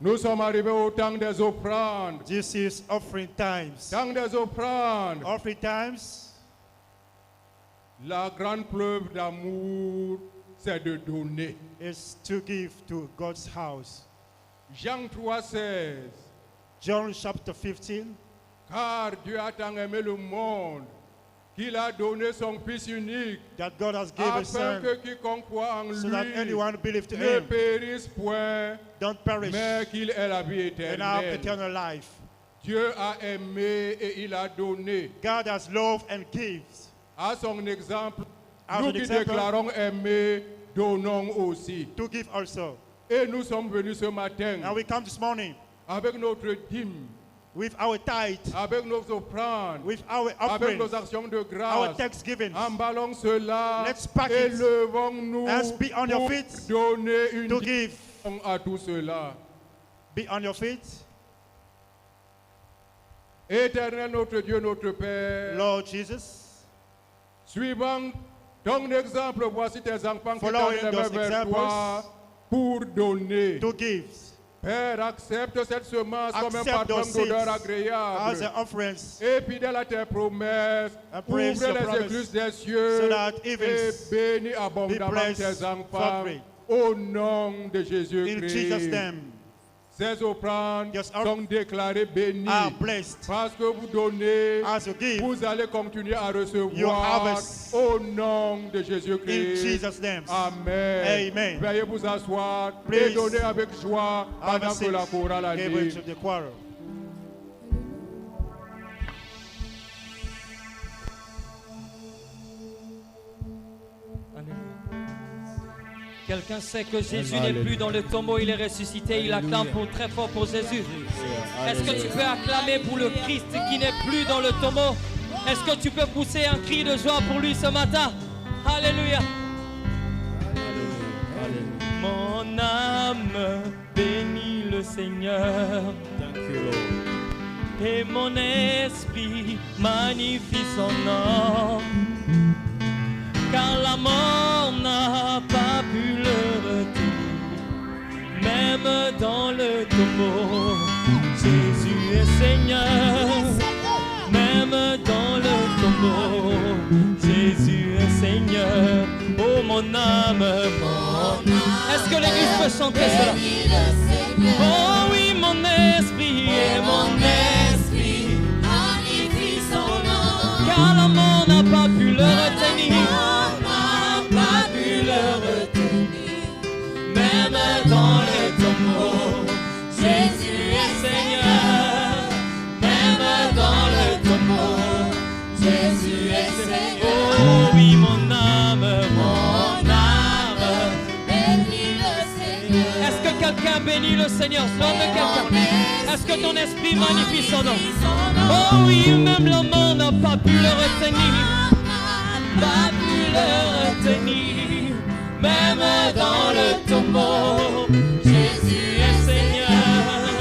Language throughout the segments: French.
Nous sommes arrivés au temps des offrandes. This is offering times. Temps des offrandes. Offering times. La grande preuve d'amour, c'est de donner. Is to give to God's house. Jean 3,16. John chapter 15. Car Dieu a tant aimé le monde qu'il a donné son Fils unique, That God has given His afin Son, que quiconque croit en so lui that anyone believe to ne Him périsse point, don't perish mais qu'il ait la vie and have éternelle. eternal life. Dieu a aimé et il a donné. God has loved and gives. À son exemple, As nous an qui example, déclarons aimer, donnons aussi. to give also. Et nous sommes venus ce matin And we come this morning avec notre dîme, with our tithe, avec nos offrandes, with our avec nos offerings, actions de our grâce. thanksgiving. Emballons cela Let's pack et it. levons-nous Let's be on your pour feet donner une to give. dîme à tout cela. Be on your feet. Éternel notre Dieu, notre Père, Lord Jesus, suivant ton exemple, voici tes enfants qui Following tendent les mains those vers examples, toi pour donner. to give. Père, accepte cette semence comme un Accept parfum those seeds d'odeur as agréable. an offerings, Et fidèle à tes promesses, And ouvre praise your les promise, écluses des cieux so that et heavens bénis abondamment blessed tes enfants. forthwith. Au nom de in Jesus' Jésus-Christ. name, Ces offrandes Yes, sont déclarées bénies. are blessed. Parce que vous donnez, As you give, vous allez continuer à You recevoir harvest. au nom de in Jésus-Christ. Jesus' name. Amen. Amen. Veuillez vous asseoir et Please. donner avec joie Have a pendant que seat. la chorale a Give it dit. to the choir. Quelqu'un sait que Jésus n'est plus dans le tombeau, il est ressuscité, il acclame très fort pour Jésus. Est-ce que tu peux acclamer pour le Christ qui n'est plus dans le tombeau? Est-ce que tu peux pousser un cri de joie pour lui ce matin? Alléluia. Mon âme bénit le Seigneur. Et mon esprit magnifie son nom. Car la mort n'a pas pu le retenir, même dans le tombeau. Jésus est Seigneur, même dans le tombeau. Jésus est Seigneur, oh mon âme, Est-ce que l'église peut chanter cela? Oh oui, mon esprit et mon esprit magnifie son nom. car la mort n'a pas pu le retenir. Pas pu le retenir, même dans le tombeau. Jésus est Seigneur, même dans le tombeau. Jésus est Seigneur. Oh oui, mon âme, bénis le Seigneur. Est-ce que quelqu'un bénit le Seigneur? Nom de quelqu'un. Est-ce que ton esprit magnifie son nom? Oh oui, même la mort n'a pas pu le retenir. Pas pu le retenir, même dans le tombeau. Jésus est Seigneur,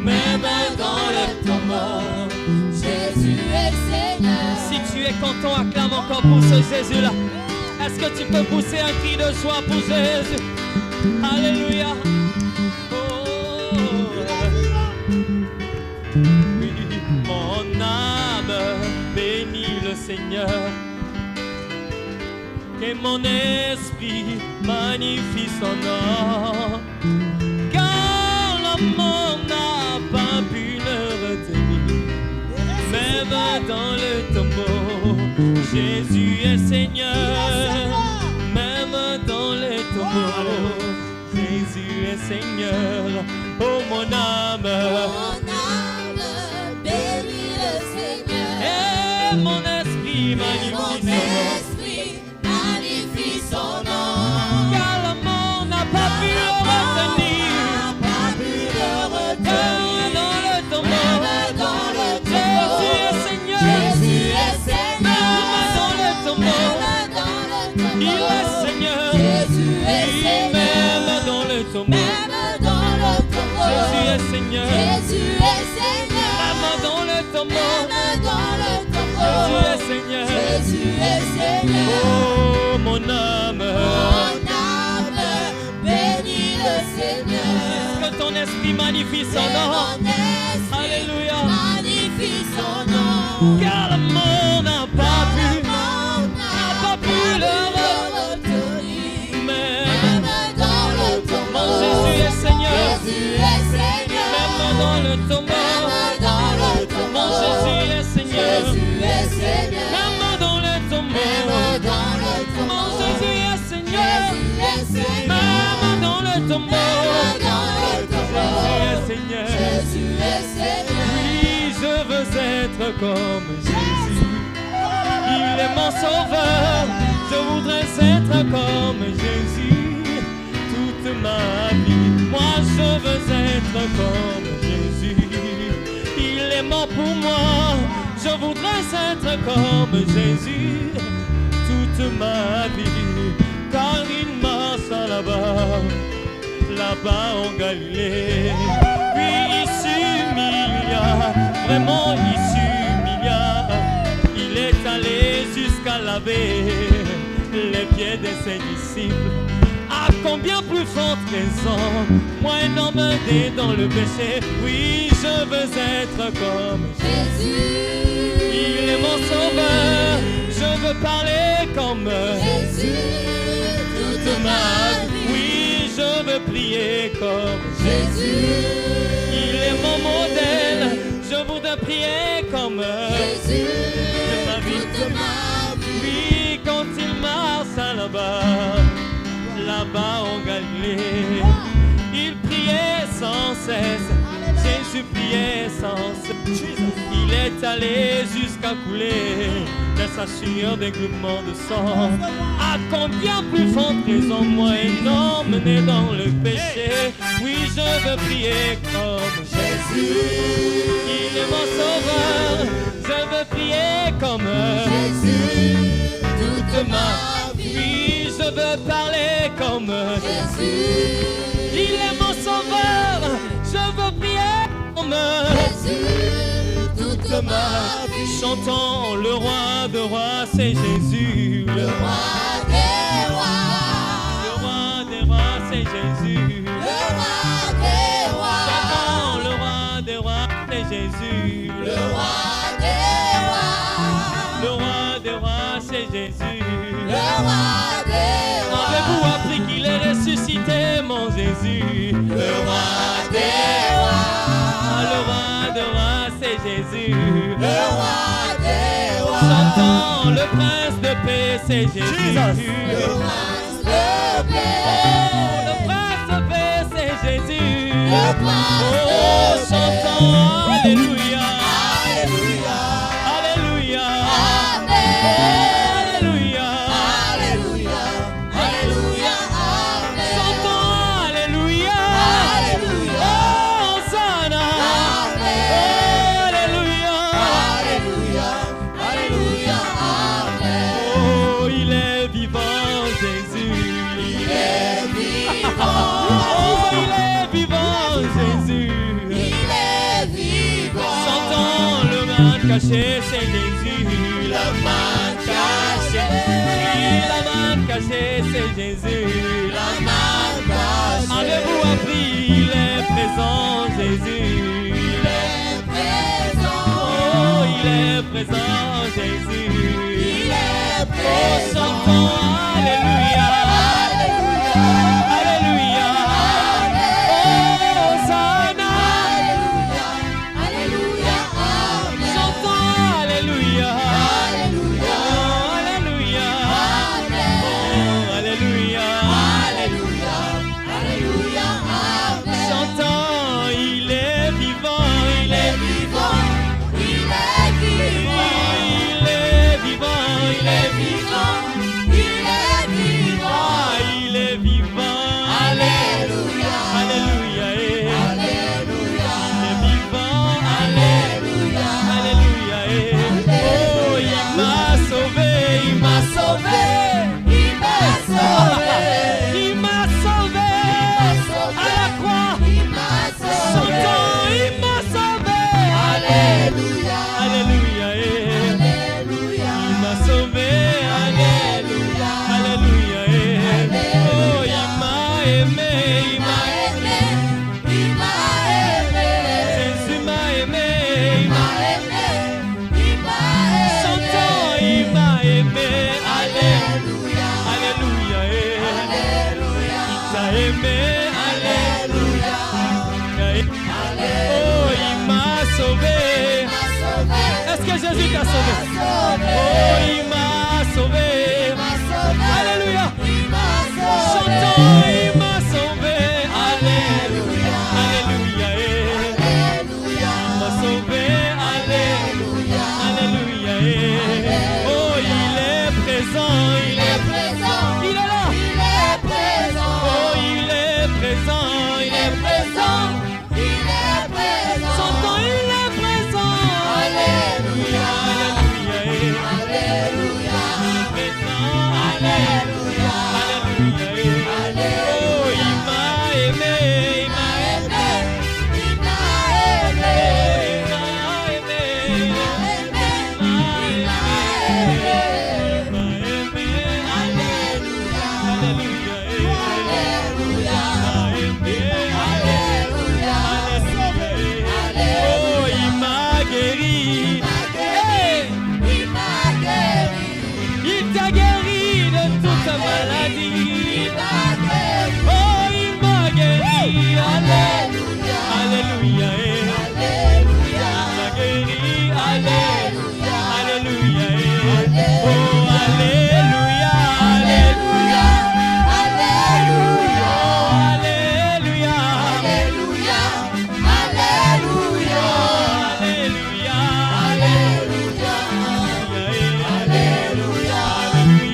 même dans le tombeau. Jésus est Seigneur. Si tu es content, acclame encore pour ce Jésus-là. Est-ce que tu peux pousser un cri de joie pour Jésus? Alléluia. Oh. Oui, mon âme bénit le Seigneur. Et mon esprit magnifie son nom. Car la mort n'a pas pu le retenir, même dans le tombeau. Jésus est Seigneur, même dans le tombeau. Jésus est Seigneur, oh mon âme. Bénis le Seigneur. Et mon esprit Mon magnifie son nom. esprit magnifie son nom. Car la mort n'a pas pu le retenir, Pas pu le retenir, dans le tombeau. même dans le tombeau. Jésus est Seigneur, Jésus est même Seigneur, dans le tombeau. même dans le tombeau. Il est Seigneur, Jésus est oui, Seigneur, même dans le tombeau. même dans le tombeau. Jésus est Seigneur, Jésus est Seigneur, même dans le tombeau. même dans le tombeau. Jésus est Seigneur, Jésus est Seigneur. oh mon âme. Mon âme bénit le Seigneur. Est-ce que ton esprit magnifie son nom. mon esprit Alléluia. magnifie son nom. Car le monde n'a pas pu, N'a pu le retenir. mais Même dans le mon tombeau, Jésus est Seigneur. Jésus est Seigneur. Même dans le tombeau, Même dans le tombeau, mon Jésus est Seigneur. Jésus est Seigneur. Même dans le tombeau, Même dans le tombeau, mon Jésus est Seigneur. Jésus est Seigneur. Même dans le tombeau, Même dans le tombeau, Jésus est Seigneur. Jésus est Seigneur. Oui, je veux être comme Jésus. Il est mon sauveur. Je voudrais être comme Jésus toute ma vie. Moi, je veux être comme Jésus. Il est mort pour moi. Je voudrais être comme Jésus toute ma vie. Car il marche là-bas, là-bas en Galilée. Puis il s'humilia, vraiment il s'humilia. Il est allé jusqu'à laver les pieds de ses disciples. À combien plus forte raison, moi un homme né dans le péché, oui je veux être comme Jésus, il est mon sauveur, je veux parler comme Jésus, toute ma vie. oui, je veux prier comme Jésus, il est mon modèle. Je voudrais prier comme Jésus, toute ma vie. toute ma vie. Oui, quand il marche là-bas, là-bas en Galilée, il priait sans cesse. Jésus priait sans cesse. Il est allé jusqu'à couler de sa sueur des gloupements de sang. À combien plus forte raison, moi un homme né dans le péché, oui je veux prier comme Jésus. Il est mon sauveur, je veux prier comme Jésus, toute ma vie. oui je veux parler comme Jésus, il est mon sauveur, je veux prier comme Jésus, toute ma vie. chantons le roi de rois, c'est Jésus. Le roi des rois, Le roi des rois, c'est Jésus. le roi des rois, Chantons le roi des rois, c'est Jésus. le roi des rois, Le roi des rois, c'est Jésus. le roi des rois. Avez-vous appris qu'il est ressuscité, mon Jésus? Le roi des rois, Ah, le roi des rois, c'est Jésus. le roi des rois, Chantons le prince de paix, c'est Jésus. le prince de paix, Le prince de paix, c'est Jésus. le prince Oh, de paix. chantons Alléluia. Alléluia, Alléluia. Amen, Alléluia. Alléluia, Alléluia, Amen, Chantons Alléluia. Alléluia, Oh, Hosanna. Amen, Alléluia. Alléluia, Alléluia, Amen. Oh, il est vivant, Jésus. Il est vivant, Oh, il est vivant, Jésus. il est vivant. Chantons le man caché, c'est Jésus. Le man caché, Oui, la man cachée, c'est Jésus. la man cachée. Avez-vous appris, il est présent, Jésus. Il est présent, Oh, il est présent, Jésus. il est Oh, présent. chantons Alléluia. Alléluia, Alléluia. Oh, Hosanna. Alléluia, Alléluia, Amen. Chantons Alléluia. Alléluia, Oh, Alléluia. Amen. Oh, Alléluia. Alléluia, Alléluia, Amen. Chantons, il est vivant, il est Vivant, il est vivant, il est vivant, il il est est vivant, il est vivant. t'a sauvé. Oh, il m'a sauvé. Alléluia. Chantons, il m'a sauvé. Alléluia. Alléluia. Il m'a sauvé. Alléluia. Alléluia. Oh, il est présent. Il est présent. Il est là. Il est présent. Oh, il est présent. Il est présent. Il est présent. Chantons, il est présent. Alléluia. Alléluia. Alléluia. Présent. Alléluia. Alléluia. Oh, il m'a aimé. Il m'a aimé. Il m'a aimé. Il m'a aimé. Il m'a aimé. Alléluia. Alléluia. Oh, il m'a guéri. Il m'a guéri. Il t'a guéri de toute ta maladie. Il m'a guéri. Oh, il m'a guéri. Alléluia. Alléluia. Alléluia. Il m'a guéri. Alléluia. Alléluia. Oh, Alléluia. Alléluia. Alléluia. Alléluia. Alléluia.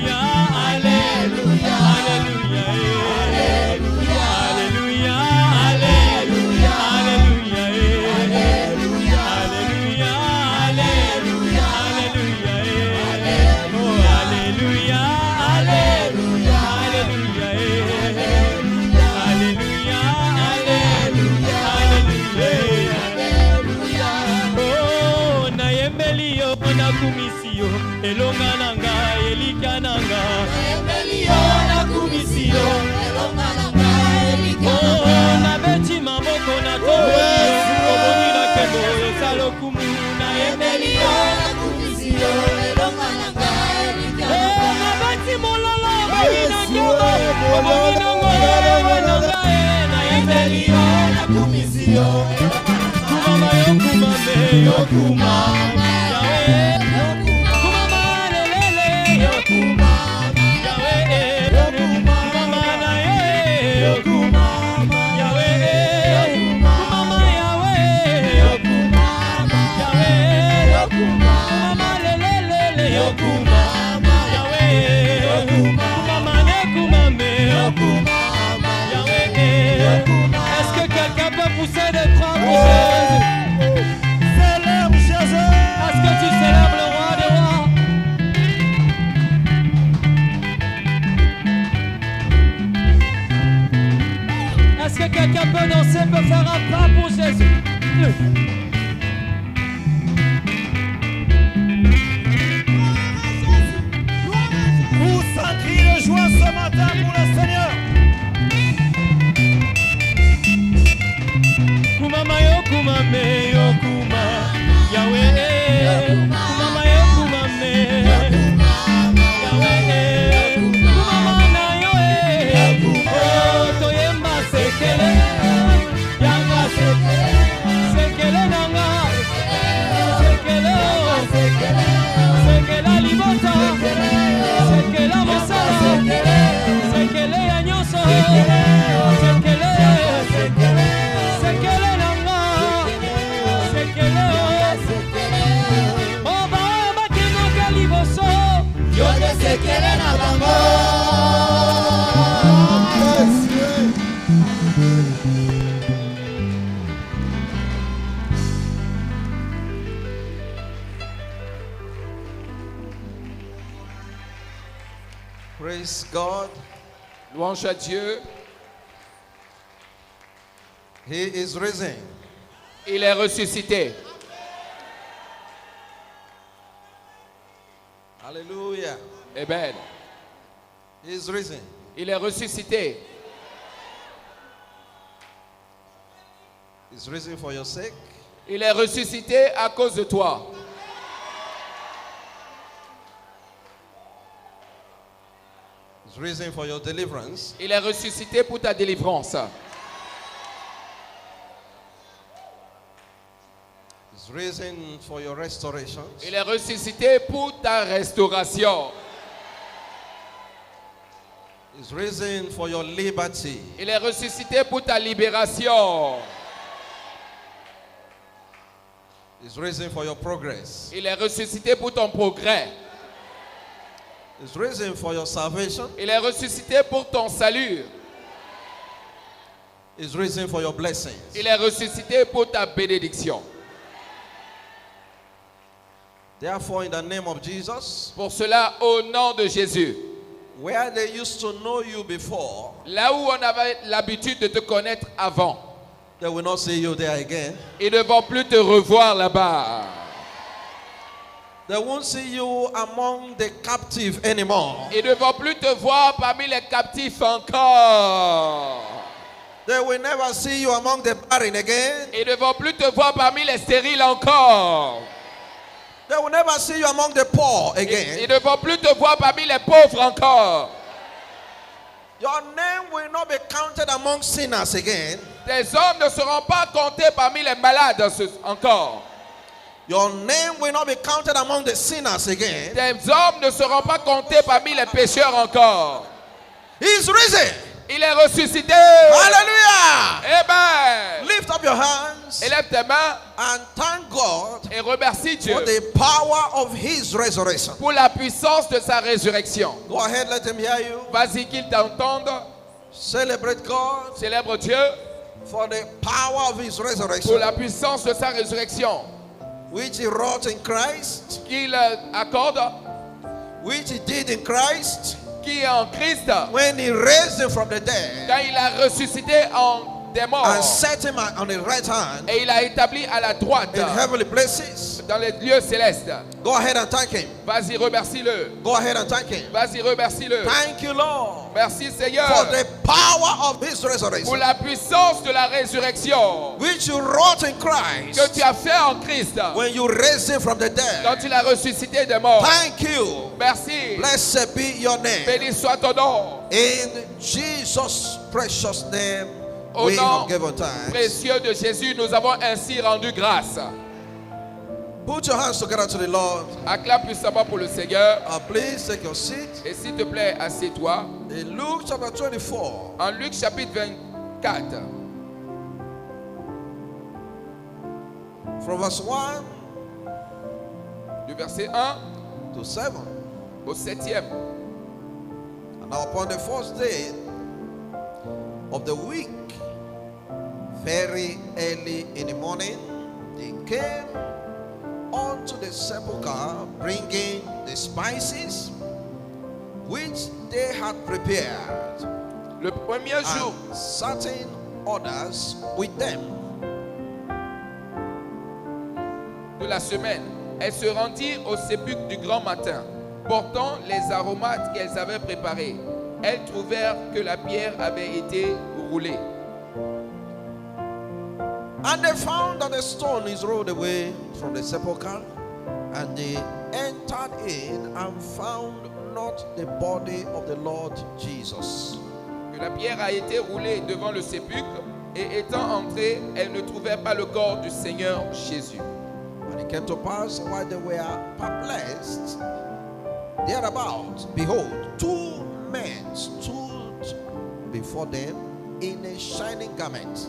Alléluia. Alléluia. Alléluia. Alléluia. Alléluia. Alléluia. Alléluia. Alléluia. Nakumisio elonga nanga elika nanga nakumisio oh na beti maboko na to omoni na kendo esalokumu na emelio na beti mololo omoni na kendo omoni na ngolo nanga na emelio nakumisio kumama yokumame yokumama Est-ce que quelqu'un peut pousser des croix pour Jésus? Célèbre Jésus. Est-ce que tu célèbres le roi des rois? Est-ce que quelqu'un peut danser, peut faire un pas pour Jésus? Pousse un cri de joie ce matin pour le Seigneur. Kumama yo kumame yo kuma Yahweh kumama yo kumame Yahweh kumama na yo oh toyemba sekele yanga sekele nanga sekele sekele libota sekele mosala sekele ya nyonso sekele sekele nanga sekele oba bakenaka liboso Yo te sekele na bango. Praise God. Louange à Dieu. He is risen. Il est ressuscité. Hallelujah. Amen. He is risen. Il est ressuscité. He's risen for your sake. Il est ressuscité à cause de toi. He's risen for your deliverance. Il est ressuscité pour ta délivrance. He's risen for your restoration. Il est ressuscité pour ta restauration. He's risen for your liberty. Il est ressuscité pour ta libération. He's risen for your progress. Il est ressuscité pour ton progrès. He's risen for your salvation. Il est ressuscité pour ton salut. He's risen for your blessings. Il est ressuscité pour ta bénédiction. Therefore, in the name of Jesus, Pour cela, au nom de Jésus, where they used to know you before, là où on avait l'habitude de te connaître avant, they will not see you there again. ils ne vont plus te revoir là-bas. They won't see you among the captive anymore. Ils ne vont plus te voir parmi les captifs encore. They will never see you among the barren again. Ils ne vont plus te voir parmi les stériles encore. They will never see you among the poor Ils again. ne vont plus te voir parmi les pauvres encore. Your name will not be counted among sinners again. Tes hommes ne seront pas comptés parmi les malades encore. Your name will not be counted among the sinners again. Tes hommes ne seront pas comptés parmi les pécheurs encore. He's risen. Il est ressuscité. Hallelujah. Amen. Lift up your hands Élève tes mains and thank God et remercie Dieu for the power of his resurrection. pour la puissance de sa résurrection. Go ahead, let him hear you. Vas-y qu'il t'entende. Celebrate God Célèbre Dieu for the power of his pour resurrection, la puissance de sa résurrection which he wrought in Christ, qu'il accorde, which he did in Christ, qui est en Christ, when he raised him from the dead quand il a ressuscité des morts and set him on the right hand et il a établi à la droite in heavenly places. dans les lieux célestes. Go ahead and thank him. Vas-y, remercie-le. Go ahead and thank him. Vas-y, remercie-le. Thank you, Lord, Merci Seigneur for the power of his pour resurrection, la puissance de la résurrection which you wrought in que Christ tu as fait en Christ when you raised him from the dead. quand tu l'as ressuscité des morts. Thank you. Merci. Blessed be your name. Béni soit ton nom. In Jesus' precious name, Au we nom have given thanks. précieux de Jésus, nous avons ainsi rendu grâce. Put your hands together to the Lord. Acclame puissamment pour le Seigneur. Please take your seat. Et s'il te plaît, assieds-toi. In Luke chapter 24, En Luc chapitre 24, from verse 1 du verset 1 to 7. au 7e. And now upon the first day of the week, very early in the morning, they came unto the sepulchre, bringing the spices which they had prepared, Le premier jour and certain others with them. de la semaine, elles se rendirent au sépulcre du grand matin, portant les aromates qu'elles avaient préparés. Elles trouvèrent que la pierre avait été roulée. And they found that the stone is rolled away from the sepulchre, and they entered in and found not the body of the Lord Jesus. Que la pierre a été roulée devant le sépulcre, et étant entrées, elles ne trouvèrent pas le corps du Seigneur Jésus. And it came to pass, while they were perplexed thereabout, behold, two men stood before them in a shining garment.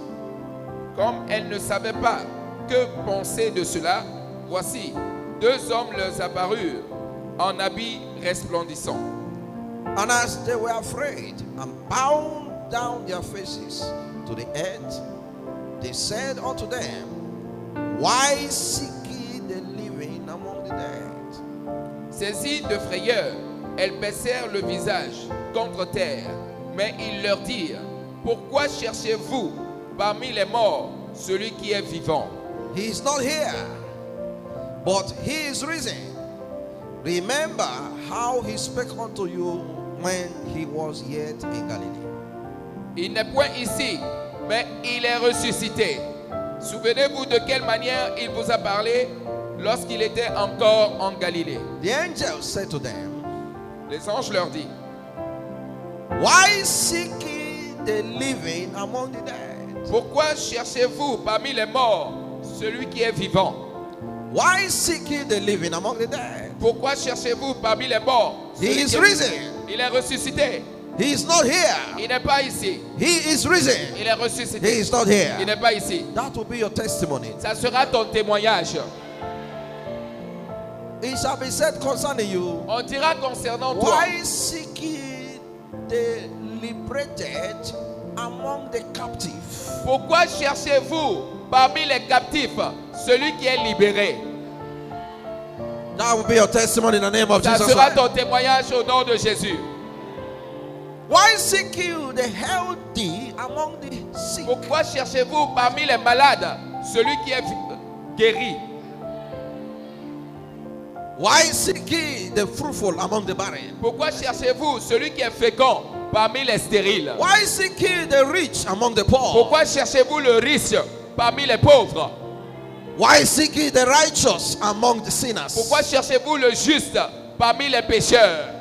Comme elles ne savaient pas que penser de cela, voici, deux hommes leur apparurent en habits resplendissants. And as they were afraid and bowed down their faces to the earth, they said unto them, Why seek ye the living among the dead? Saisies de frayeur, elles baissèrent le visage contre terre, mais ils leur dirent, pourquoi cherchez-vous parmi les morts celui qui est vivant? He is not here, but he is risen. Remember how he spake unto you when he was yet in Galilee. Il n'est point ici, mais il est ressuscité. Souvenez-vous de quelle manière il vous a parlé lorsqu'il était encore en Galilée. The angel said to them, Les anges leur disent, Why seek ye the living among the dead? pourquoi cherchez-vous parmi les morts celui qui est vivant? Why seek ye the living among the dead? Pourquoi cherchez-vous parmi les morts? He Celui is qui est risen. vivant. Il est ressuscité. He is not here. Il n'est pas ici. He is risen. Il est He ressuscité. is not Il here. n'est pas ici. That will be your testimony. Ça sera ton témoignage. It shall be said concerning you. On dira concernant toi. Why seek ye the liberated among the captive? Pourquoi cherchez-vous parmi les captifs celui qui est libéré? That will be your testimony in the name of Ça Jesus sera Christ. ton témoignage au nom de Jésus. Why seek you the healthy among the sick? Pourquoi cherchez-vous parmi les malades celui qui est guéri? Why seek ye the fruitful among the barren? Pourquoi cherchez-vous celui qui est fécond parmi les stériles? Why seek ye the rich among the poor? Pourquoi cherchez-vous le riche parmi les pauvres? Why seek ye the righteous among the sinners? Pourquoi cherchez-vous le juste parmi les pécheurs?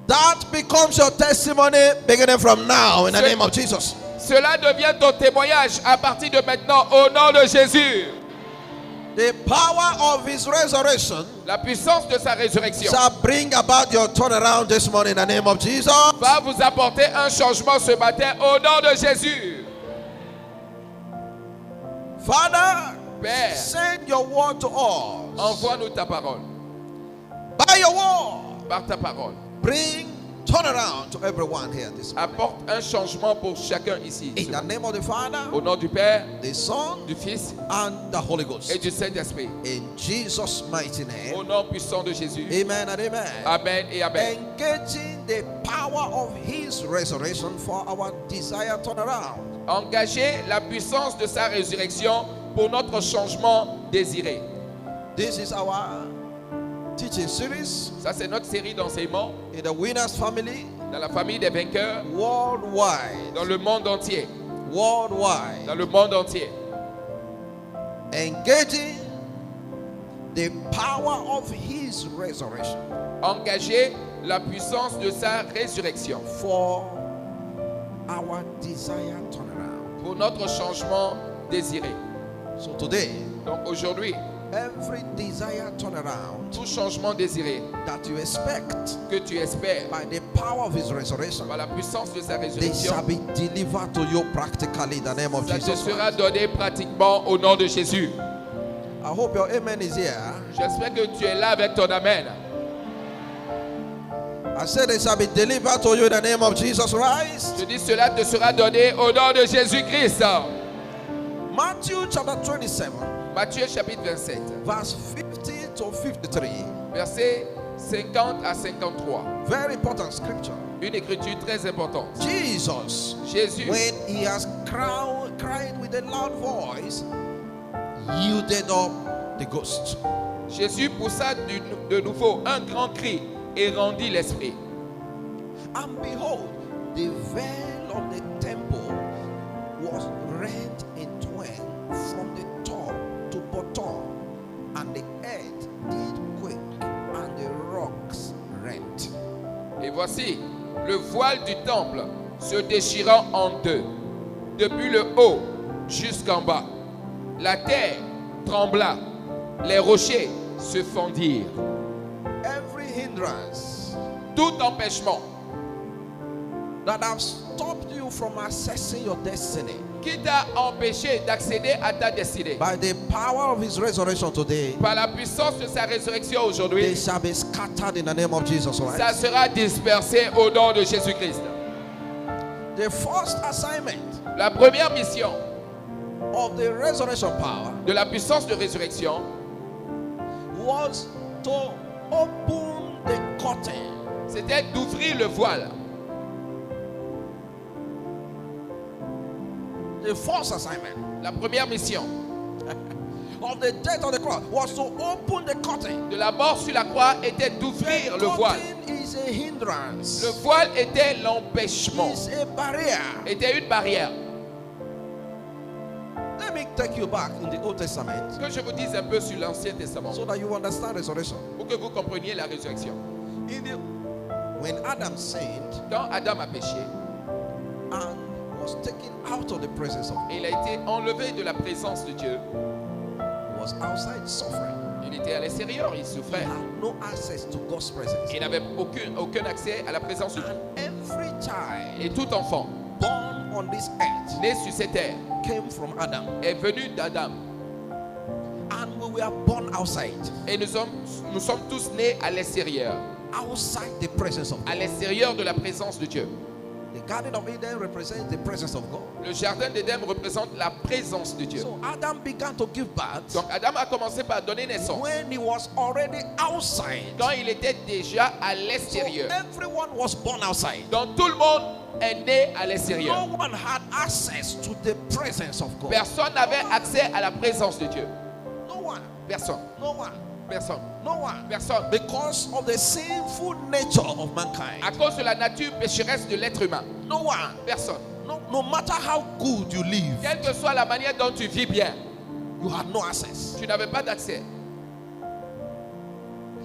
That becomes your testimony beginning from now in the name of Jesus. Cela devient ton témoignage à partir de maintenant au nom de Jésus. The power of his resurrection La puissance de sa résurrection shall bring about your turnaround this morning in the name of Jesus. va vous apporter un changement ce matin au nom de Jésus. Father, Père, send your word to us. envoie-nous ta parole. By your word, Par ta parole, bring turnaround to everyone here this morning. apporte un changement pour chacun ici. In the name of the Father, Au nom du Père, the Son, du Fils and the Holy Ghost. et du Saint-Esprit. In Jesus' mighty Au name. nom puissant de Jésus. Amen and amen. Amen et Amen. Engaging the power of his resurrection for our desired turnaround. Engager la puissance de sa résurrection pour notre changement désiré. This is our teaching series Ça, c'est notre série d'enseignements in the Winners Family dans la famille des vainqueurs, worldwide. dans le monde entier. Worldwide. Dans le monde entier. Engaging the power of his resurrection Engager la puissance de sa résurrection for our desired turnaround. pour notre changement désiré. So today, Donc aujourd'hui, every desired turnaround tout changement désiré that you expect que tu espères by the power of his resurrection, par la puissance de sa they résurrection, shall be delivered to you practically in the name of ça te Jesus sera Christ. donné pratiquement au nom de Jésus. I hope your amen is here. J'espère que tu es là avec ton Amen. I said they shall be delivered to you in the name of Jesus Christ. Je dis cela te sera donné au nom de Jésus-Christ. Matthew chapter 27, Matthieu chapitre 27, verse 50 to 53. versets 50 à 53. Very important scripture. Une écriture très importante. Jesus, Jésus, when he has cried with a loud voice, yielded up the ghost. Jésus poussa de nouveau un grand cri et rendit l'esprit. And behold, the veil of the temple was rent in twain from the top to bottom, and the earth did quake, and the rocks rent. Et voici le voile du temple se déchirant en deux, depuis le haut jusqu'en bas. La terre trembla, les rochers se fendirent. Every hindrance Tout empêchement that have stopped you from accessing your destiny, qui t'a empêché d'accéder à ta destinée, by the power of his resurrection today, par la puissance de sa résurrection they aujourd'hui, shall be scattered in the name of Jesus ça Christ. sera dispersé au nom de Jésus-Christ. The first assignment La première mission of the resurrection power de la puissance de résurrection, was to open the curtain. c'était d'ouvrir le voile. The first assignment La première mission of the death on the cross was to open the curtain. de la mort sur la croix était d'ouvrir le voile. Curtain is a hindrance. Le voile était l'empêchement, It's a barrier. était une barrière. Let me take you back in the Old Testament Que je vous dise un peu sur l'Ancien Testament so that you understand resurrection. pour que vous compreniez la résurrection. When Adam sinned Quand Adam a péché and was taken out of the presence of God, et il a été enlevé de la présence de Dieu, was outside suffering. Il était à l'extérieur, il He souffrait. had no access to God's presence. Il n'avait aucun accès à la présence de Dieu. And every child Et tout enfant born on this earth né sur cette terre came from Adam. est venu d'Adam. And we were born outside. Et nous sommes tous nés à l'extérieur. Outside the presence of À God. l'extérieur de la présence de Dieu. The Garden of Eden represents the presence of God. Le jardin d'Éden représente la présence de Dieu. So Adam began to give birth Donc Adam a commencé par donner naissance when he was already outside. quand il était déjà à So l'extérieur. everyone was born outside. Donc tout le monde est né à l'extérieur. No one had access to the presence of God. Personne n'avait accès à la présence de Dieu. No one. Personne. No one. Personne. No one. Personne. Because of the sinful nature of mankind. À cause de la nature pécheresse de l'être humain. No one. Personne. No matter how good you live, Quelle que soit la manière dont tu vis bien, you had no access. tu n'avais pas d'accès.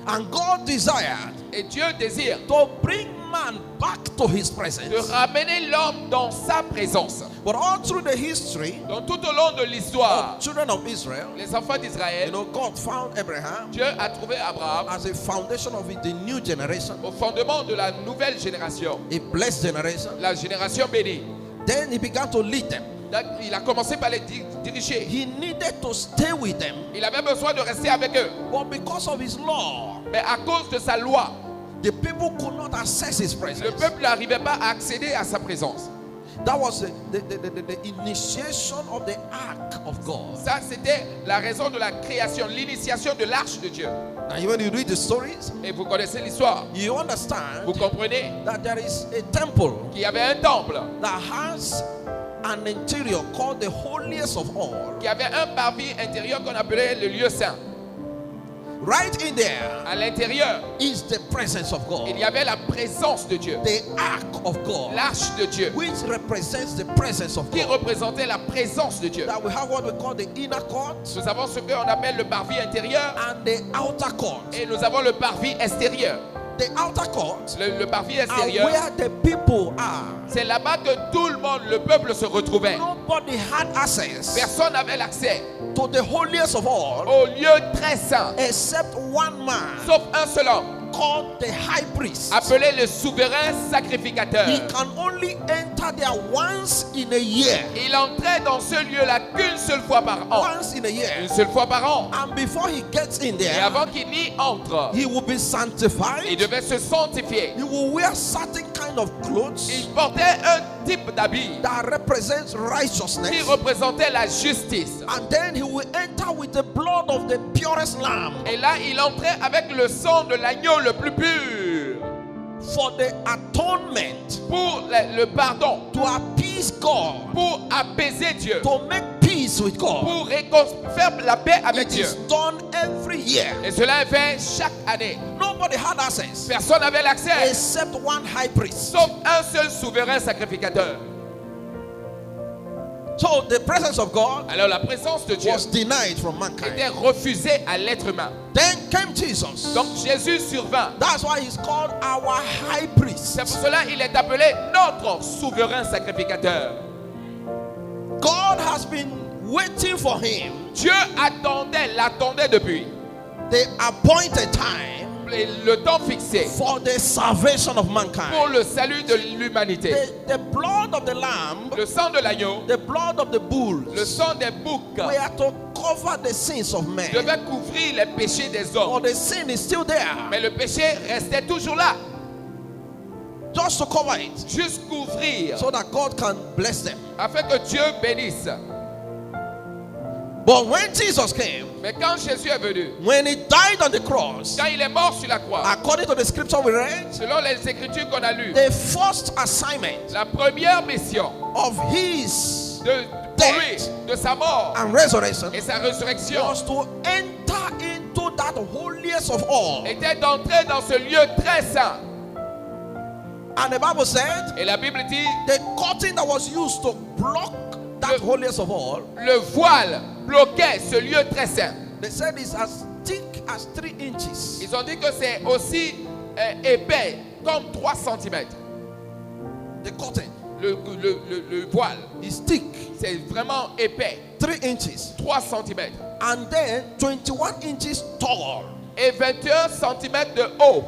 And God desired Et Dieu désire to bring man back to his de presence. ramener l'homme dans sa présence. But all through the history Donc tout au long de l'histoire, of children of Israel, les enfants d'Israël, God found Abraham Dieu a trouvé Abraham as a foundation of the new generation, au fondement de la nouvelle génération, a blessed generation. la génération bénie. Then he began to lead them. Donc, il a commencé par les diriger. He needed to stay with them, Il avait besoin de rester avec eux. but because of his law, Mais à cause de sa loi, the people could not access his le presence. peuple n'arrivait pas à accéder à sa présence. That was the initiation of the ark of God. Ça, c'était la raison de la création, l'initiation de l'arche de Dieu. Now, when you read the stories, Et vous connaissez l'histoire. you understand Vous comprenez that there is a temple qu'il y avait un temple, that has an interior called the holiest of all. qu'il y avait un parvis intérieur qu'on appelait le lieu saint. Right in there À l'intérieur, is the presence of God, il y avait la présence de Dieu, the ark of God, l'arche de Dieu, which represents the presence of qui God. représentait la présence de Dieu. That we have what we call the inner court Nous avons ce qu'on appelle le parvis intérieur and the outer court. et nous avons le parvis extérieur. The outer court Le parvis are extérieur, where the people are. c'est là-bas que tout le monde, le peuple se retrouvait. Nobody had access Personne n'avait l'accès to the holiest of all au lieu très saint, except one man sauf un seul homme, called the high priest. appelé le souverain sacrificateur. He can only enter there once in a year. Il entrait dans ce lieu-là qu'une seule fois par an. Once in a year. Une seule fois par an. And before he gets in Et there, avant qu'il n'y entre, he will be il sanctified. devait se sanctifier. He will wear certain kind of clothes Il portait un type d'habit that represents qui righteousness. représentait la justice. And then he will enter with the blood of the purest lamb Et là, il entrait avec le sang de l'agneau le plus pur for the atonement, pour le pardon, to appease God, pour apaiser Dieu, to make peace with God. pour faire la paix avec It Dieu. is done every year. Et cela est fait chaque année. Nobody had access Personne n'avait l'accès, except one high priest. sauf un seul souverain sacrificateur. So the presence of God Alors la présence de Dieu was denied from était mankind. refusée à l'être humain. Then came Jesus. Donc Jésus survint. That's why he's called our high priest. C'est pour cela qu'il est appelé notre souverain sacrificateur. God has been waiting for him Dieu l'attendait depuis the appointed time le temps fixé for the salvation of pour mankind. le salut de l'humanité. The blood of the lamb, Le sang de l'agneau, the blood of the bulls, le sang des boucs were to cover the sins of men. devait couvrir les péchés des But hommes. the sin is still there. Mais le péché restait toujours là, Just to cover it. juste couvrir, So that God can bless them. afin que Dieu bénisse. But when Jesus came, Mais quand Jésus est venu, when he died on the cross, quand il est mort sur la croix, according to the scripture we read, selon les écritures qu'on a lues, the first assignment la première mission of his pour lui, de sa mort and resurrection et sa résurrection, was to enter into that holiest of all. était d'entrer dans ce lieu très saint. And the Bible said Et la Bible dit, the curtain that was used to block that holiest of all, le voile bloquait ce lieu très saint. they said it's as thick as 3 inches. Ils ont dit que c'est aussi épais comme 3 cm. The curtain Le voile, is thick, c'est vraiment épais. 3 inches. 3 cm. And then 21 inches tall. Et 21 cm de haut.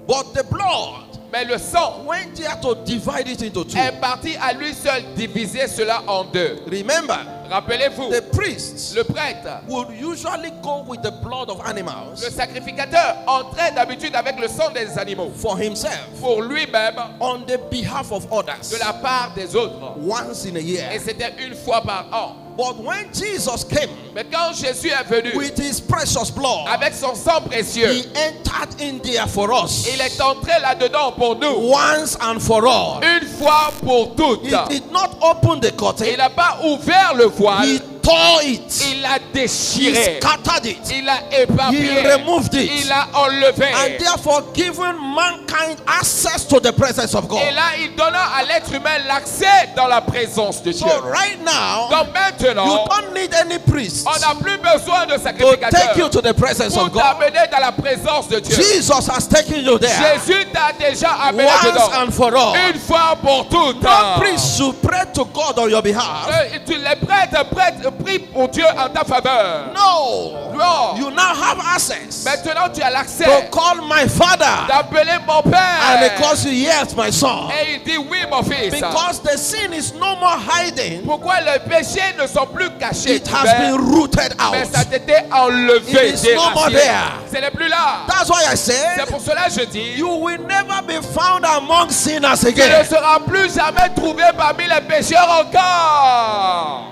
But the blood Mais le sang went there to divide it into 2. est parti à lui seul diviser cela en 2. Remember, Rappelez-vous, the priests le prêtre, would usually go with the blood of le animals sacrificateur entrait d'habitude avec le sang des animaux for himself pour lui-même on the behalf of others de la part des autres. once in a Et year. c'était une fois par an. But when Jesus came Mais quand Jésus est venu with his precious blood, avec son sang précieux, he entered in there for us il est entré là-dedans pour nous, once and for all. une fois pour toutes. He did not open the Il curtain, n'a pas ouvert le voile, he tore it, il l'a he déchiré, scattered it, il l'a éparpillé, he removed it, il l'a enlevé. and therefore given mankind access to the presence of Et God. là, il donna à l'être humain l'accès dans la présence de Dieu. So right now, Donc you maintenant, don't need any priest on n'a plus besoin de to take sacrificateur you to the presence pour of God. t'amener dans la présence de Dieu. Jesus has taken you there Jésus t'a déjà amené once dedans. and for all. Une fois pour toutes. No priest should pray to God on your behalf. Les prêtres prient pour Dieu en ta faveur. No. Non. You now have access Maintenant, tu as l'accès to call my father. d'appeler mon And Père. because he yes, my son. Et il dit oui, mon fils. Because the sin is no more hiding, Pourquoi les péchés ne sont plus cachés? it has been rooted Mais ça out. t'était enlevé, It is no more déraciné. there. Ce n'est plus là. That's why I C'est said, pour cela que je dis, you will never be found among sinners tu ne again. seras plus jamais trouvé parmi les pécheurs encore.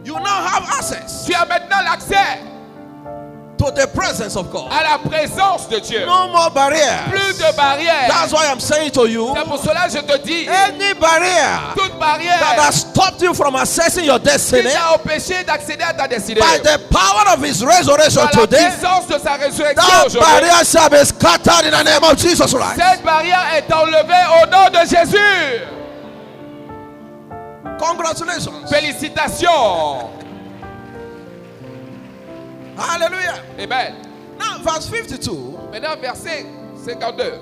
You now have access Tu as maintenant l'accès to the presence of God. à la présence de Dieu. No more barriers. Plus de barrières. That's why I'm saying to you, C'est pour cela que je te dis, any barrier toute that barrière has stopped you from accessing your qui destiny, t'a empêché d'accéder à ta destinée, by the power of his resurrection par la today, puissance de sa résurrection that aujourd'hui, barrier shall be scattered in the name of Jesus Christ. cette barrière est enlevée au nom de Jésus. Congratulations. Félicitations. Hallelujah. Amen. Now, verse 52. Maintenant, verset 52.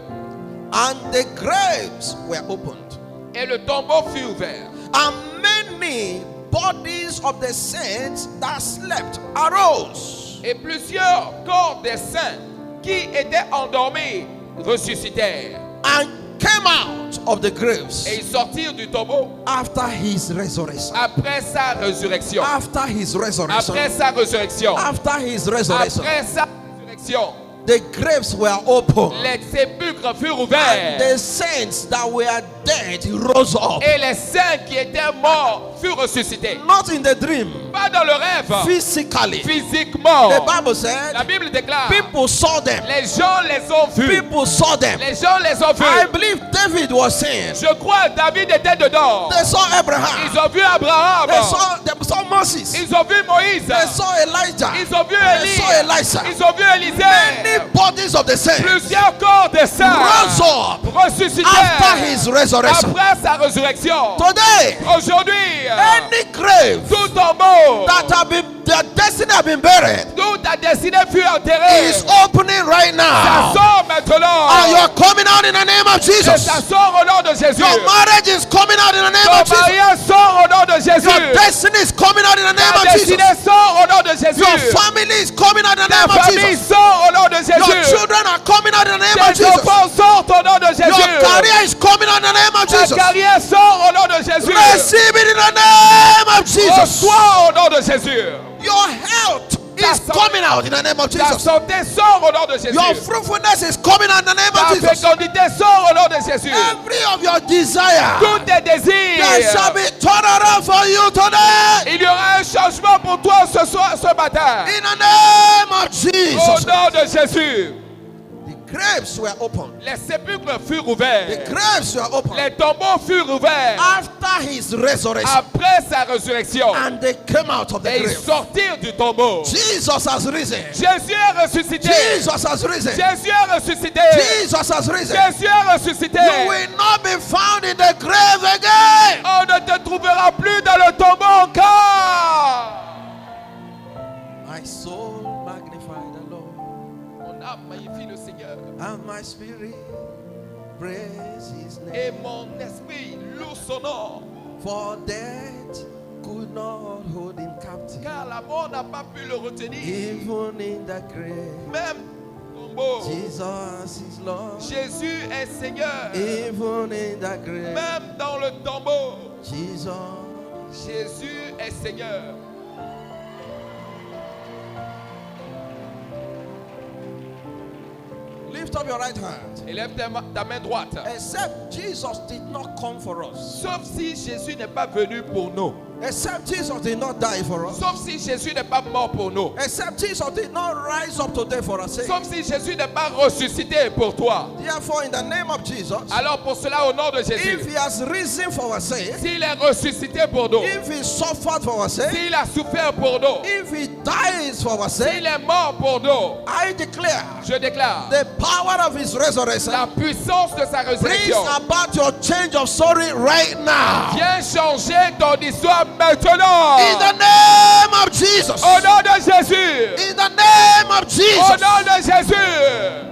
And the graves were opened, Et le tombeau fut ouvert. and many bodies of the saints that slept arose, Et plusieurs corps des saints qui étaient endormis ressuscitèrent. and came out of the graves Et ils sortirent du tombeau after his resurrection. après sa résurrection. After his resurrection. Après sa résurrection. After his resurrection. Après sa résurrection. The graves were opened. Les sépulcres furent And ouverts. the saints that were dead rose up. Et les saints qui étaient morts furent ressuscités. Not in the dream, Pas dans le rêve. physically. Physiquement. The Bible said La Bible déclare. people saw them. Les gens les ont vus. People saw them. Les gens les ont I vus. believe David was saying. Je crois que David était dedans. They saw Abraham. Ils ont vu Abraham. They saw Moses. Ils ont vu Moïse. They saw Elijah. Ils ont vu They Élie. saw Elisha. Ils ont vu Élisée. Many bodies of the saints Plusieurs corps des saints rose up ressuscitèrent after his resurrection. après sa résurrection. Today, Aujourd'hui, any grave tout tombeau, that have been their destiny have been buried toute ta destinée fut enterrée. is opening right Ça now. sort maintenant. And you're coming out in the name of Et Jesus. ça sort au nom de Jésus. Your marriage is coming out in the name Ton of Jesus. mariage sort au nom de Jésus. Your destiny is coming out in the name Ta of Jesus. destinée sort au nom de Jésus. Your family is coming out in the Ta name of famille Jesus. sort au nom de Your Jésus. children are coming out in the name of Tes Jesus. enfants sortent au nom de Your Jésus. career is coming out in the name of Ta Jesus. carrière sort au nom de Jésus. Receive it in the name of Jesus. Reçois au nom de Jésus. Your health is coming out in the name of Ta Jesus. santé sort au nom de Jésus. Your fruitfulness is coming out in the name Ta of Jesus. fécondité sort au nom de Jésus. Every of your desire, Tous tes there shall désirs. be turned around for you today. Il y aura un changement pour toi ce soir, ce matin. In the name of Au Jesus. nom de Jésus. The graves were opened. Les sépulcres furent The ouverts. graves were opened Les tombeaux furent ouverts. after his resurrection. Après sa résurrection. And they came out of the Et ils grave. sortirent du tombeau. Jesus has risen. Jésus est ressuscité. Jesus has risen. Jésus est ressuscité. Jesus has risen. Jésus est ressuscité. You will not be found in the grave again. On ne te trouvera plus dans le tombeau encore. My soul magnify the Lord, Mon âme magnifie le Seigneur. and my spirit praise his Et name. mon esprit loue son nom. For death could not hold mort n'a pas pu le retenir. Even in the grave, Même tombeau, Jesus is Lord. Jésus est Seigneur. Even in the grave, Même dans le tombeau, Jesus. Jésus est Seigneur. Lift up your right hand. Élève ta main droite. Except Jesus did not come for us. Sauf si Jésus n'est pas venu pour nous. Except Jesus did not die for us. Sauf si Jésus n'est pas mort pour nous. Except Jesus did not rise up today for us. Sauf si Jésus n'est pas ressuscité pour toi. Therefore, in the name of Jesus, Alors pour cela, au nom de if Jésus, he has risen for our sake, s'il est ressuscité pour nous, if he suffered for our sake, s'il a souffert pour nous, if he dies for our sake, s'il est mort pour nous, I declare je déclare the power of his resurrection la puissance de sa brings résurrection. about your change of story right now. Viens changer ton histoire maintenant. In the name of Jesus. Au nom de Jésus. In the name of Au Jesus. nom de Jésus.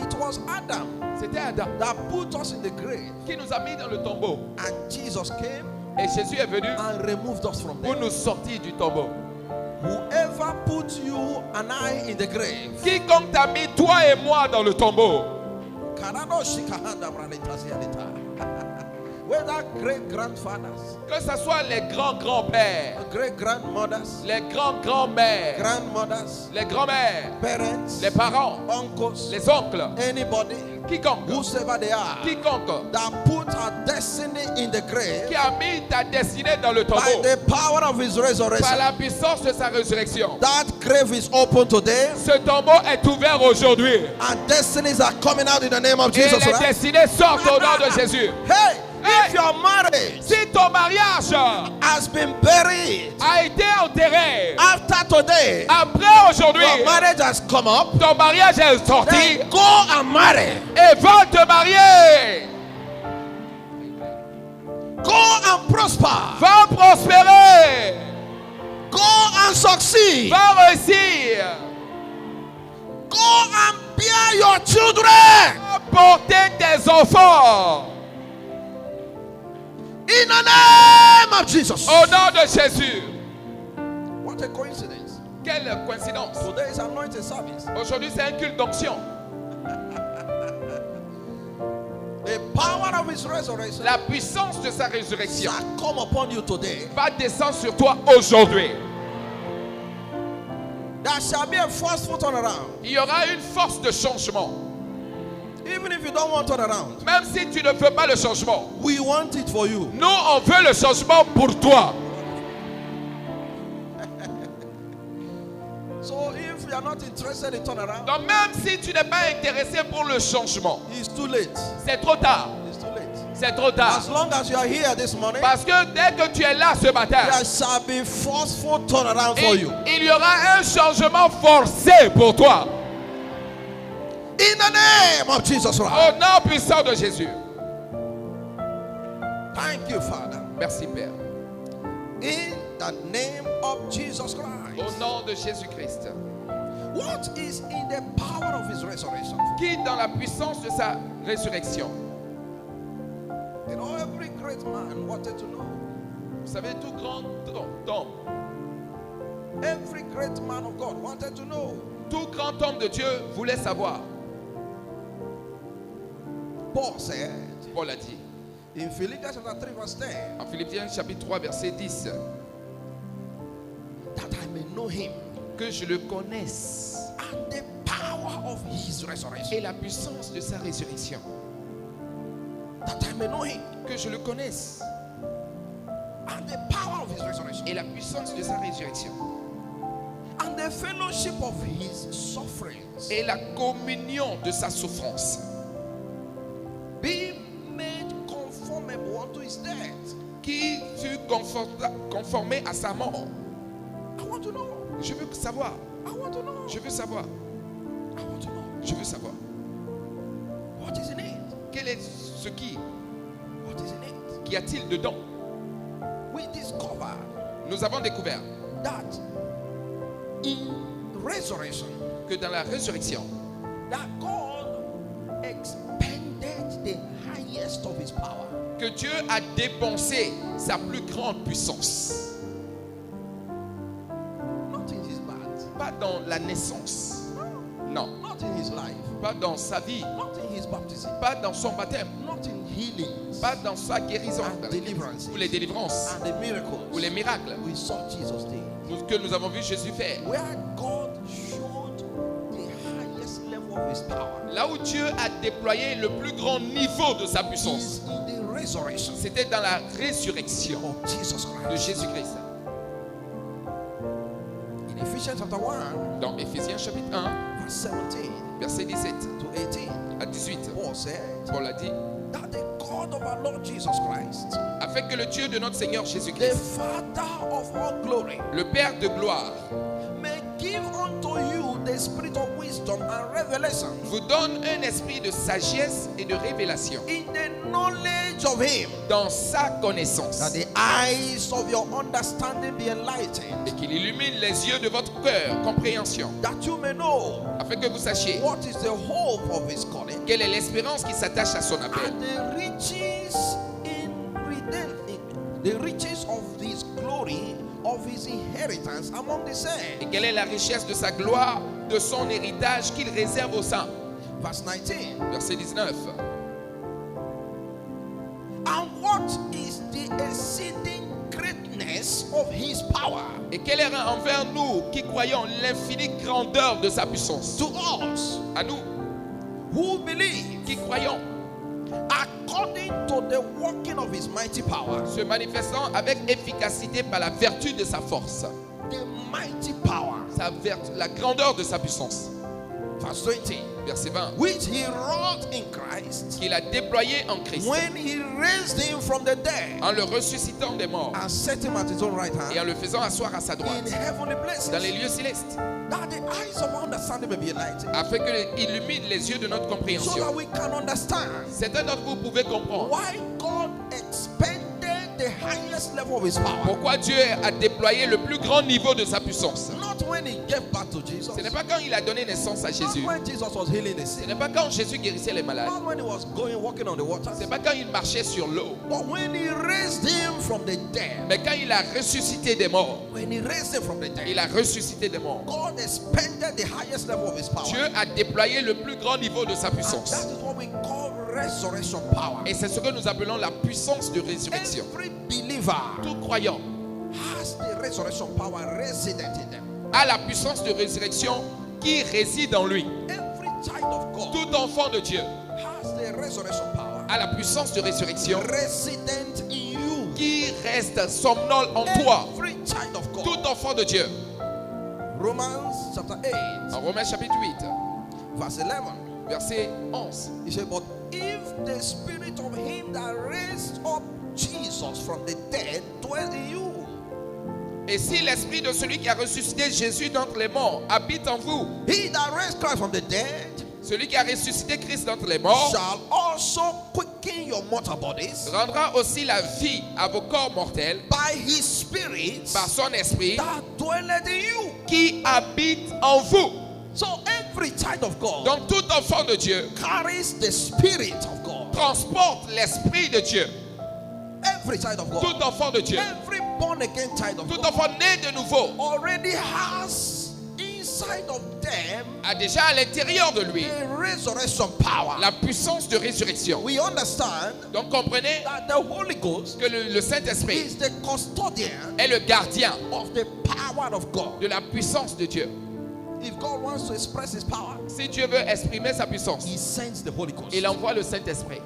It was Adam C'était Adam that put us in the grave, qui nous a mis dans le tombeau. and Jesus came Et Jésus est venu and removed us from pour there. nous sortir du tombeau. Whoever put you and I in the grave, Quiconque t'a mis toi et moi dans le tombeau, whether great grandfathers, que ce soit les grands-grands-pères, great grandmothers, les grands-grands-mères, grandmothers, les grands-mères, parents, les parents, uncles, les oncles, anybody, quiconque, whosoever they are, quiconque that put our destiny in the grave qui a mis ta destinée dans le by tombeau, the power of his par resurrection. la puissance de sa résurrection. That grave is open today, Ce tombeau est ouvert aujourd'hui. and destinies are coming out in the name of Et Jesus. les Right? destinées sortent au nom de Jésus. Hey, Hey. if your marriage Si ton mariage has been buried a été enterré, after today, après aujourd'hui, your marriage has come up, ton mariage est sorti, then go and marry. et va te marier. Go and prosper. Va prospérer. Go and succeed. Va réussir. Go and bear your children. Va porter tes enfants. In the name of Jesus. Au nom de Jésus. What a coincidence. Quelle coïncidence. Today is anointed service. Aujourd'hui, c'est un culte d'onction. The power of his resurrection La puissance de sa résurrection shall come upon you today. va descendre sur toi aujourd'hui. There shall be a forceful turnaround. Il y aura une force de changement. Even if you don't want turnaround, Même si tu ne veux pas le changement, we want it for you. nous, on veut le changement pour toi. So if you are not interested in turnaround, Donc même si tu n'es pas intéressé pour le changement, it's too late. c'est trop tard. It's too late. C'est trop tard. As long as you are here this morning, Parce que dès que tu es là ce matin, there shall be forceful turnaround for you. il y aura un changement forcé pour toi. In the name of Jesus Christ. Au nom puissant de Jésus. Thank you, Father. Merci Père. In the name of Jesus Au Christ. nom de Jésus-Christ. What is in the power of his resurrection? Qui dans la puissance de sa résurrection. You know, every great man wanted to know. Vous savez, tout grand homme, Every great man of God wanted to know. tout grand homme de Dieu voulait savoir. Paul said Paul a dit in Philippians chapter 3 verse 10 en Philippiens chapitre 3 verset 10 that I may know him que je le connaisse and the power of his resurrection. et la puissance de sa résurrection. That I may know him Que je le connaisse and the power of his resurrection. et la puissance de sa résurrection. And the fellowship of his sufferings. Et la communion de sa souffrance. Being made conformable unto his death. Qui fut conformé à sa mort. I want to know. Je veux savoir. I want to know. Je veux savoir. I want to know. Je veux savoir. What is in it? Quel est ce qui? What is in it? Qu'y a-t-il dedans? We discovered Nous avons découvert that in resurrection, que dans la résurrection, that God expended the highest of his power. que Dieu a dépensé sa plus grande puissance. dans la naissance. Non. Not in his life. Pas dans sa vie. Not in his baptism. Pas dans son baptême. Not in healings. Pas dans sa guérison. And deliverances. Ou les délivrances. And the miracles. Ou les miracles We saw Jesus did. que nous avons vu Jésus faire. Where God showed the highest level of his power. Là où Dieu a déployé le plus grand niveau de sa puissance, Is in the resurrection c'était dans la résurrection of Jesus de Christ. Jésus-Christ. In Ephesians chapter 1, Dans Éphésiens chapitre 1, verse 17 verset 17 to 18, à 18, Paul said Paul a dit, that the God of our Lord Jesus Christ, afin que le Dieu de notre Seigneur the Jésus-Christ, Father of all glory, le Père de gloire, may give unto you the spirit of wisdom and revelation vous donne un esprit de sagesse et de révélation in the knowledge of him, dans sa connaissance, that the eyes of your understanding be enlightened, et qu'il illumine les yeux de votre cœur, compréhension, that you may know afin que vous sachiez what is the hope of his calling quelle est l'espérance qui s'attache à son appel, and the riches the riches of his glory, of his inheritance among the et saints. quelle est la richesse de sa gloire, de son héritage qu'il réserve aux saints. Verse 19. Verset 19. And what is the exceeding greatness of his power Et quelle est envers nous qui croyons l'infinie grandeur de sa puissance? to us À nous who believe, qui croyons, according to the working of his mighty power? se manifestant avec efficacité par la vertu de sa force, The mighty power. la grandeur de sa puissance. Verse 20. Verset 20. Which he wrought in Christ Qu'il a déployé en Christ when he raised him from the dead en le ressuscitant des morts and set him at his own right et en hand le faisant asseoir à sa in droite heavenly places, dans les lieux célestes, that the eyes of understanding may be enlightened, afin qu'il illumine les yeux de notre so compréhension. that we can understand Certains d'entre vous pouvez comprendre why God expended the highest level of his power. pourquoi Dieu a déployé le plus grand niveau de sa puissance. Not when he gave birth to Jesus, Ce n'est pas quand il a donné naissance à not Jésus. when Jesus was healing the Ce sick, n'est pas quand Jésus guérissait les malades. not when he was walking on the waters, Ce n'est pas quand il marchait sur l'eau. but when he raised him from the dead. Mais quand il a ressuscité des morts. When he raised him from the dead, Il a ressuscité des morts. God expended the highest level of his power. Dieu a déployé le plus grand niveau de sa And puissance. that is what we call resurrection power. Et c'est ce que nous appelons la puissance de résurrection. Every believer Tout croyant has the resurrection power resident in them. a la puissance de résurrection qui réside en lui. Every child of God Tout enfant de Dieu has the resurrection power a la puissance de résurrection resident in you. qui reste somnole en toi. Every child of God. Tout enfant de Dieu. Romans chapter 8, En Romains chapitre 8, verse 11. verset 11. He said, but if the spirit of him that raised up Jesus from the dead dwells in you, Et si l'esprit de celui qui a ressuscité Jésus d'entre les morts habite en vous, he that raised Christ from the dead celui qui a ressuscité Christ d'entre les morts shall also quicken your mortal bodies rendra aussi la vie à vos corps mortels by his spirit par son esprit that dwelleth in you. qui habite en vous. So every child of God Donc tout enfant de Dieu carries the spirit of God. transporte l'esprit de Dieu. Every child of God, Tout enfant de Dieu, every born again child of tout God enfant né de nouveau already has inside of them a déjà à l'intérieur de lui a resurrection power. la puissance de résurrection. We understand Donc comprenez that the Holy Ghost que le Saint-Esprit is the custodian est le gardien of the power of God. de la puissance de Dieu. If God wants to express his power, Si Dieu veut exprimer sa puissance, he sends the Holy Ghost. il envoie le Saint-Esprit.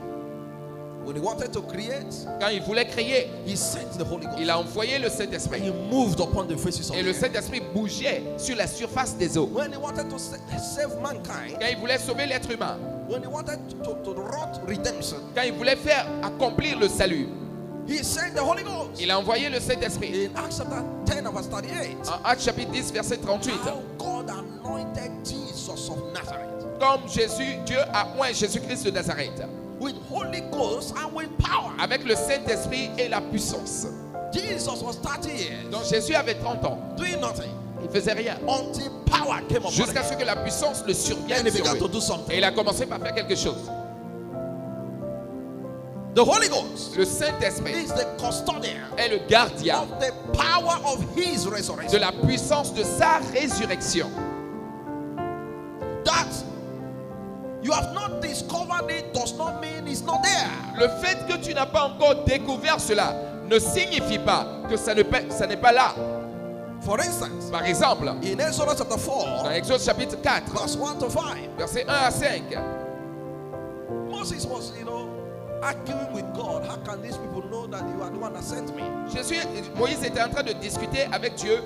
When he wanted to create, Quand il voulait créer, he sent the Holy Ghost. il a envoyé le And Saint-Esprit. he moved upon the faces of Et the le earth. Saint-Esprit bougeait sur la surface des eaux. When he wanted to save mankind, Quand il voulait sauver l'être humain, when he wanted to wrought redemption, quand il voulait faire accomplir le salut, he sent the Holy Ghost. il a envoyé le Saint-Esprit. In Acts chapter 10 and verse 38, En Actes chapitre 10, verset 38. how God anointed Jesus of Nazareth Comme Dieu a oint Jésus-Christ de Nazareth. with Holy Ghost and with power. Avec le Saint-Esprit et la puissance. Jesus was 30 years Donc Jésus avait 30 ans. doing nothing Il faisait rien. until power came upon Jusqu'à ce him. que la puissance le And survienne he sur began lui. to do something. Et il a commencé par faire quelque chose. The Holy Ghost Le Saint-Esprit is the custodian est le gardien of the power of his de resurrection. la puissance de sa résurrection. that you have not discovered it does not mean it's not there. Le fait que tu n'as pas encore découvert cela ne signifie pas que ça n'est pas là. For instance, Par exemple, in Exodus chapter 4, dans Exode chapitre 4, verse 1 to 5, versets 1 à 5, Moses was, arguing with God. How can these people know that you are the one that sent me? Moïse était en train de discuter avec Dieu,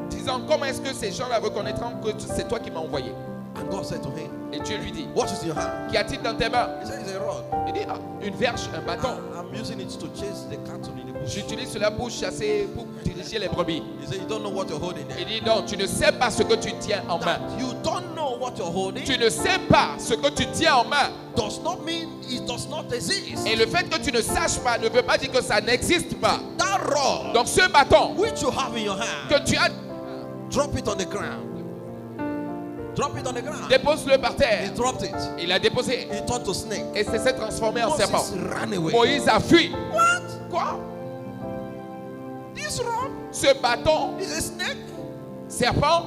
disant comment est-ce que ces gens-là reconnaîtront que c'est toi qui m'as envoyé. And God said to him, Et Dieu lui dit, what is in your hand? qu'y a-t-il dans tes mains? He said, it's a rod. Il dit, ah, une verge, un bâton. I'm using it to chase the cattle in the bush. J'utilise cela pour chasser, pour diriger les brebis. He said, you don't know what you're holding Il there. dit, non, tu ne sais pas ce que tu tiens en main. That you don't know what you're holding Tu ne sais pas ce que tu tiens en main. does not mean it does not exist. Et le fait que tu ne saches pas ne veut pas dire que ça n'existe pas. That rod Donc ce bâton which you have in your hand, que tu as, drop it on the ground. Drop it on the ground. dépose-le par He terre. dropped it. Il l'a déposé He turned to snake. et s'est transformé en serpent. Moses ran away. Moïse a fui. What? Quoi? This rod Ce bâton, is a snake serpent,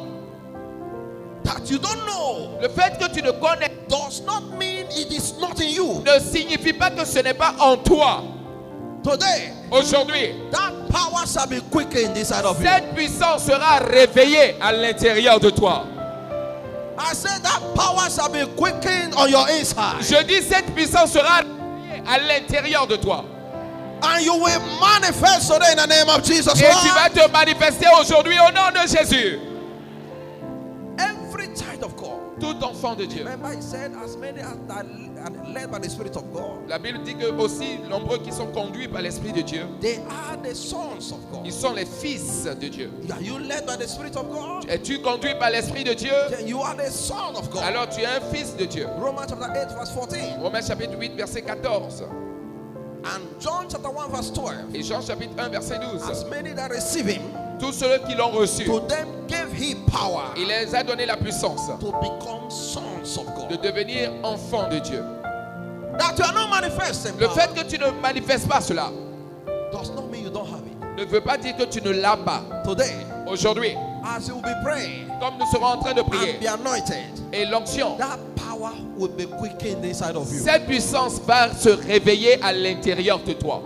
that you don't know le fait que tu ne connais does not mean it is not in you. ne signifie pas que ce n'est pas en toi. Today, Aujourd'hui, that power shall be quickened inside of you. cette puissance sera réveillée à l'intérieur de toi. I said that power shall be quickened on your inside. Je dis cette puissance sera réveillée à l'intérieur de toi. And you will manifest today in the name of Jesus. Et tu vas Lord. te manifester aujourd'hui au nom de Jésus. Every child of God. Tout enfant de Dieu. Remember, he said, as many as are led by the Spirit of God, La Bible dit que aussi nombreux qui sont conduits par l'Esprit de Dieu, they are the sons of God. ils sont les fils de Dieu. Are you led by the Spirit of God? Es-tu conduit par l'Esprit de Dieu? Then you are the son of God. Alors tu es un fils de Dieu. Romans chapter 8, verse 14. Romains chapitre 8, verset 14. And John chapter 1, verse 12. Et Jean chapitre 1, verset 12. As many that receive him, Tous ceux qui l'ont reçu, to them gave he power il les a donné la puissance to become sons of de God. devenir enfants de Dieu. That you are not manifesting Le power fait que tu ne manifestes pas cela does not mean you don't have it. ne veut pas dire que tu ne l'as pas. Today, Aujourd'hui, as you will be praying comme nous serons en train de and be prier, anointed, et l'onction, that power will be quickened inside of you. cette puissance va se réveiller à l'intérieur de toi.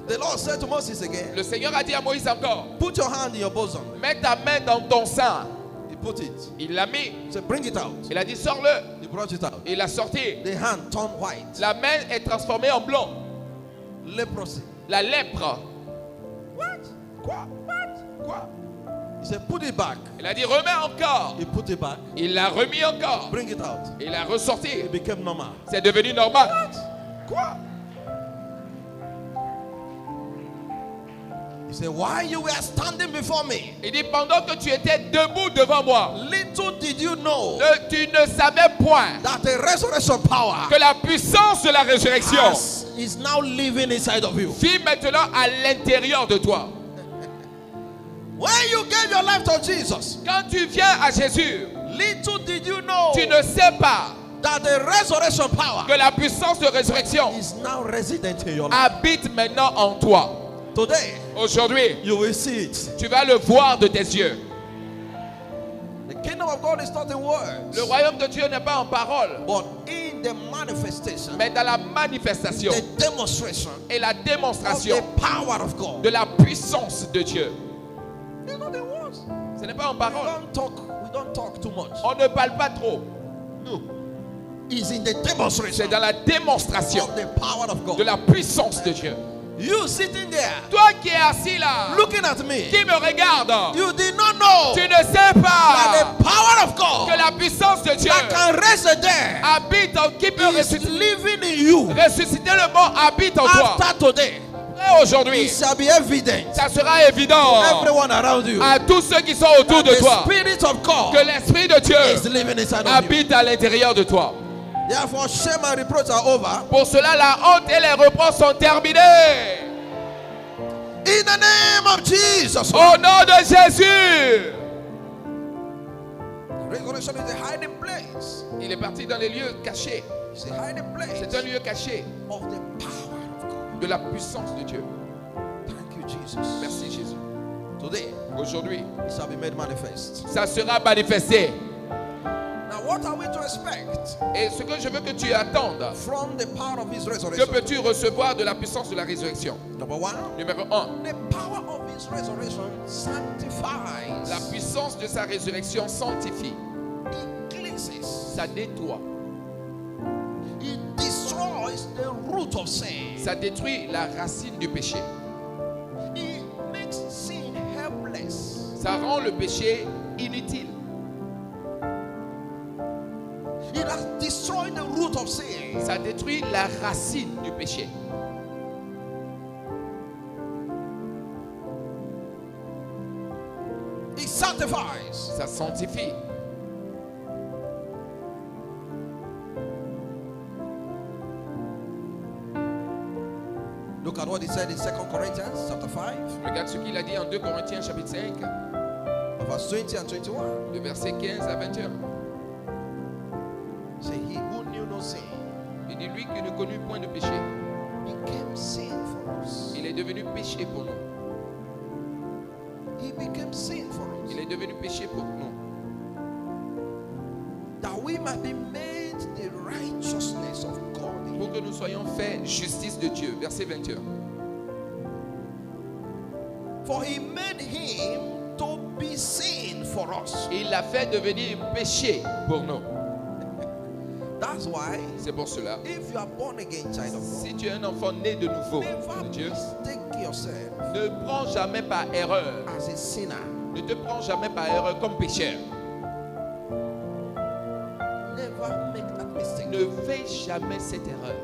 The Lord said to Moses again, Le Seigneur a dit à Moïse encore, put your hand in your bosom. mets ta main dans ton sein. He put it. Il l'a mis. He said, bring it out. Il a dit, sors-le. He brought it out. Il l'a sorti. The hand turned white. La main est transformée en blanc. Leprosy. La lèpre. What? Quoi? Quoi? He said, put it back. Il a dit, remets encore. He put it back. Il l'a remis encore. Bring it out. Il l'a ressorti. It became normal. C'est devenu normal. Quoi? He said, while you were standing before me, Il dit, pendant que tu étais debout devant moi, little did you know tu ne savais point that the resurrection power que la puissance de la résurrection is now living inside of you. vit maintenant à l'intérieur de toi. When you gave your life to Jesus, Quand tu viens à Jésus, little did you know tu ne sais pas that the resurrection power que la puissance de résurrection is now resident in your life. habite maintenant en toi. Today, Aujourd'hui, you will see it. tu vas le voir de tes yeux. The kingdom of God is not in words, Le royaume de Dieu n'est pas en parole, but in the manifestation, mais dans la manifestation the demonstration et la of démonstration the power of God. de la puissance de Dieu. It's not in words. Ce n'est pas en We parole. don't talk too much. On ne parle pas trop. No. It's in the demonstration C'est dans la démonstration of the power of God. de la puissance de Dieu. You sitting there, Toi qui es assis là, looking at me, qui me regarde, you did not know tu ne sais that pas the power of que God la puissance de Dieu that can raise the dead habite en qui peut is ressusciter. living in you. Ressusciter le mort habite en toi. After today, Et aujourd'hui, it shall be evident ça sera évident to everyone around you à tous ceux qui sont autour that de the toi Spirit of God que l'Esprit de Dieu is living inside of you. habite à l'intérieur de toi. Therefore, shame and reproach are over. Pour cela, la honte et les reproches sont terminés. In the name of Jesus. Au nom de Jésus. Resurrection is a hiding place. Il est parti dans les lieux cachés. It's a hiding C'est place un lieu caché of the power of God. de la puissance de Dieu. Thank you, Jesus. Merci Jésus. Today, Aujourd'hui, it shall be made manifest. ça sera manifesté. Now, Now, what are we to expect Et ce que je veux que tu attendes, from the power of His que resurrection? peux-tu recevoir de la puissance de la résurrection? Number one, Numéro 1, the power of His resurrection sanctifies. la puissance de sa résurrection sanctifie, It cleanses. ça nettoie, It destroys the root of sin. ça détruit la racine du péché, It makes sin helpless. ça rend le péché inutile, It has destroyed the root of sin. ça détruit la racine du péché. It sanctifies. Ça sanctifie. Look at what he said in 2 Corinthians chapter 5, Regarde ce qu'il a dit en 2 Corinthiens chapitre 5, verse 20 and 21. de versets 15 à 21. Say, he who knew no sin Il dit lui qui ne connut point de péché, became sin for us. il est devenu péché pour nous. He became sin for us. Il est devenu péché pour nous. That we might be made the righteousness of God. Pour que nous soyons faits justice de Dieu. Verset 21. For he made him to be sin for us. Il l'a fait devenir péché pour nous. That's why, C'est pour cela, if you are born again child of God, si tu es un enfant né de nouveau never de Dieu, mistake yourself ne prends jamais par erreur. as a sinner. Ne te prends jamais par erreur comme pécheur. Never make that mistake. Ne fais jamais cette erreur.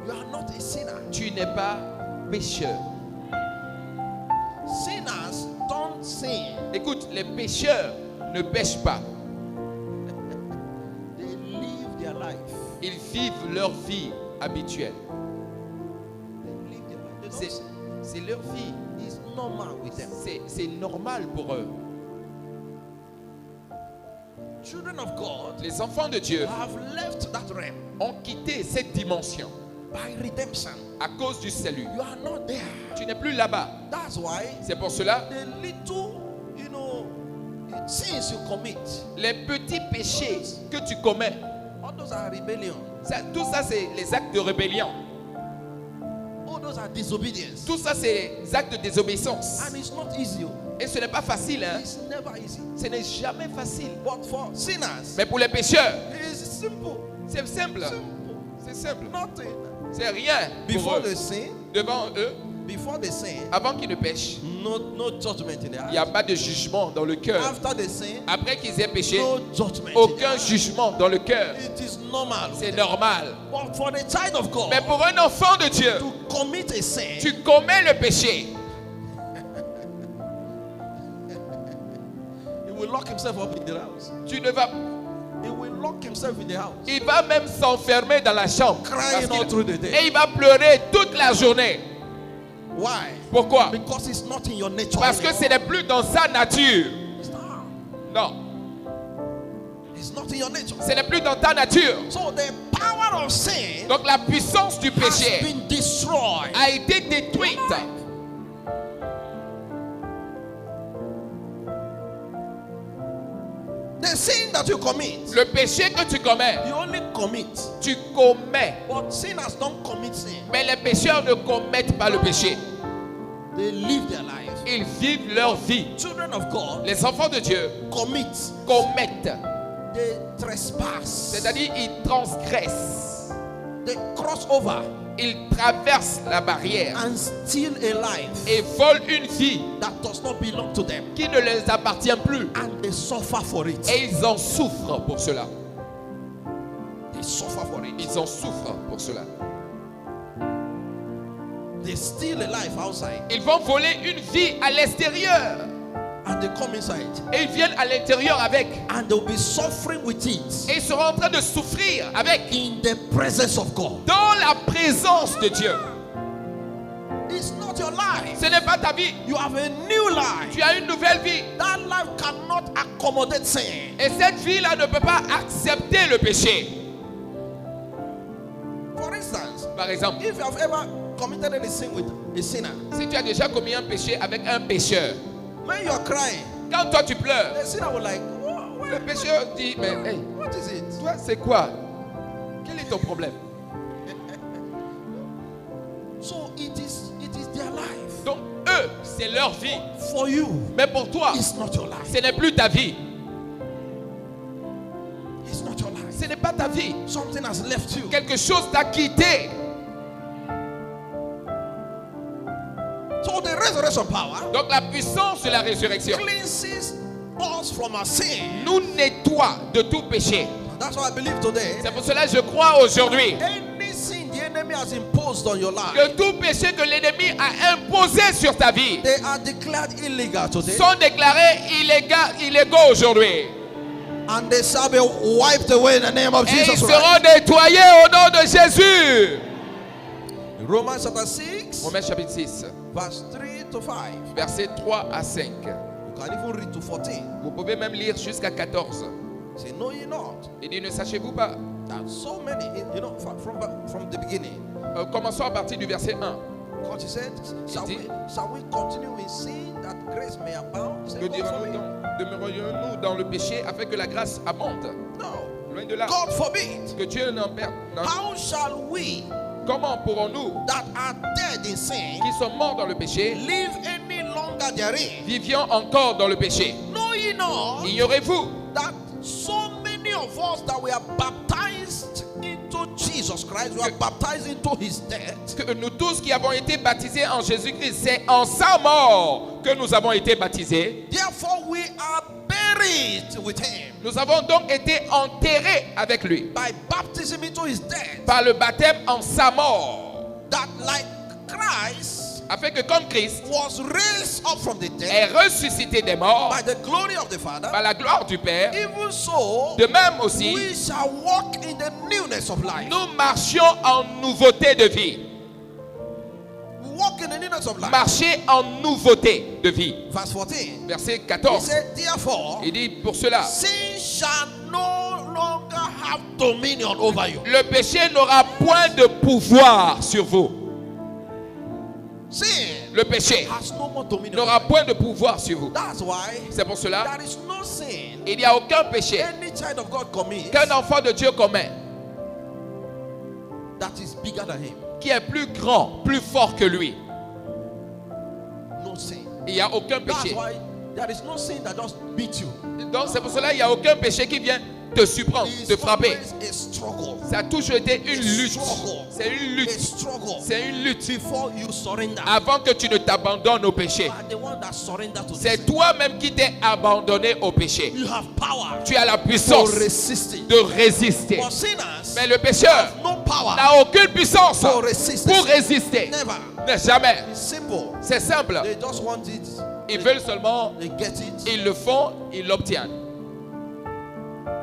You are not a sinner. Tu n'es pas pécheur. Sinners don't sin. Écoute, les pécheurs ne pêchent pas. They live their life. Ils vivent leur vie habituelle. They live their life. They don't C'est sin. c'est leur vie. It's normal with them. C'est normal pour eux. Children of God Les enfants de Dieu have left that realm ont quitté cette dimension by redemption. à cause du salut. You are not there. Tu n'es plus là-bas. That's why C'est pour cela, the little, sins you commit, les petits péchés que tu commets, all those are rebellion. tout ça c'est les actes de rébellion. All those are disobedience. Tout ça c'est les actes de désobéissance. And it's not easy. Et ce n'est pas facile, hein? It's never easy. Ce n'est jamais facile. But for sinners, Mais pour les pécheurs, it's simple. c'est simple. Simple. C'est simple. Nothing. C'est rien pour Before eux. they sin, Devant eux, before they sin, avant qu'ils ne pêchent, no judgment in their il n'y a heart. pas de jugement dans le cœur. After they sin, Après qu'ils aient péché, no judgment. in aucun their heart. jugement dans le cœur. It is normal. C'est normal. But for the child of God Mais pour un enfant de Dieu, to commit a sin, tu commets le péché. he will lock himself up in the house. Tu ne vas, He will lock himself in the house. il va même s'enfermer dans la chambre. Crying all through the day. Et il va pleurer toute la journée. Why? Pourquoi? Because it's not in your nature. Parce que ce anymore. n'est plus dans sa nature. It's not. Non, It's not in your nature. ce n'est plus dans ta nature. So the power of sin Donc la puissance du has péché been destroyed. a été détruite. The sin that you commit, Le péché que tu commets, you only commit. tu commets. But sinners don't commit sin. Mais les pécheurs ne commettent pas le péché. They live their life. Ils vivent leur vie. Children of God Les enfants de Dieu commit. commettent. They trespass. C'est-à-dire ils transgressent. They cross over Ils traversent la barrière and steal a life et volent une vie that does not belong to them. qui ne les appartient plus. And they suffer for it. Et ils en souffrent pour cela. They suffer for it. Ils en souffrent pour cela. They steal a life outside Ils vont voler une vie à l'extérieur. and they come inside Et ils viennent à l'intérieur avec. and they'll be suffering with it Et ils seront en train de souffrir avec. in the presence of God. Dans la présence de Dieu. It's not your life. Ce n'est pas ta vie. You have a new life. Tu as une nouvelle vie. That life cannot accommodate sin. Et cette vie-là ne peut pas accepter le péché. For instance, Par exemple, if you have ever committed a sin with a sinner, si tu as déjà commis un péché avec un pécheur, when you are crying, quand toi tu pleures, the sinner will like, Le pécheur dit, mais hey, What is it? toi c'est quoi? Quel est ton problème? So it is their life. Donc eux, c'est leur vie. For you, Mais pour toi, it's not your life. ce n'est plus ta vie. It's not your life. Ce n'est pas ta vie. Something has left you. Quelque chose t'a quitté. So the resurrection power Donc la puissance de la résurrection cleanses us from our sin. nous nettoie de tout péché. That's why I believe today. C'est pour cela que je crois aujourd'hui Any sin the enemy has imposed on your life, que tout péché que l'ennemi a imposé sur ta vie they are declared illegal today, sont déclarés illégaux aujourd'hui. and they shall be wiped away in the name of Et ils Jesus Christ. seront nettoyés au nom de Jésus. Romans chapter 6, Romains chapitre 6, verse 3 to 5. versets 3 à 5. You can even read to 14. Vous pouvez même lire jusqu'à 14. Say, know ye not Il dit, ne sachez-vous pas? that so many, from the beginning, Commençons à partir du verset 1. because he said, shall we continue in sin that grace may abound? Say, Que God dirons-nous forbid. donc? Demeurerions-nous dans le péché afin que la grâce abonde? No, Loin de là. God forbid. Que Dieu n'en perde. How shall we Comment pourrons-nous, that are dead in sin qui sommes morts dans le péché, live any longer therein? vivions encore dans le péché? Know ye not Ignorez-vous that so many of us that we are baptized into Jesus Christ, we are baptized into his death, que nous tous qui avons été baptisés en Jésus-Christ, c'est en sa mort que nous avons été baptisés. therefore we are buried with him Nous avons donc été enterrés avec lui by baptism into his death, par le baptême en sa mort, that like Christ afin que comme Christ was raised up from the dead est ressuscité des morts by the glory of the Father, par la gloire du Père, even so de même aussi, we shall walk in the newness of life. nous marchions en nouveauté de vie. We walk in the newness of life. Marcher en nouveauté de vie. Verse 14. Verset He 14. said, therefore, Il dit pour cela, sin shall no longer have dominion over you. le péché n'aura point de pouvoir sur vous. Sin Le péché has no more dominion. n'aura point de pouvoir sur vous. That's why C'est pour cela, there is no sin il n'y a aucun péché any child of God commits qu'un enfant de Dieu commet that is bigger than him. qui est plus grand, plus fort que lui. No sin. Il n'y a aucun That's péché. why there is no sin that just beat you. Donc c'est pour cela qu'il n'y a aucun péché qui vient te surprendre, It's te frapper. always a struggle. Ça a toujours été une lutte. Struggle. C'est une A lutte. struggle. C'est une lutte. Before you surrender. Avant que tu ne t'abandonnes au péché. You are the one that surrender to the C'est sin. toi-même qui t'es abandonné au péché. You have power Tu as la to puissance resist it. de résister. For sinners Mais le pécheur have no power n'a aucune puissance to resist pour it. résister. Never. Mais jamais. It's simple. C'est simple. They just want it. Ils veulent seulement, They get it. ils le font, ils l'obtiennent.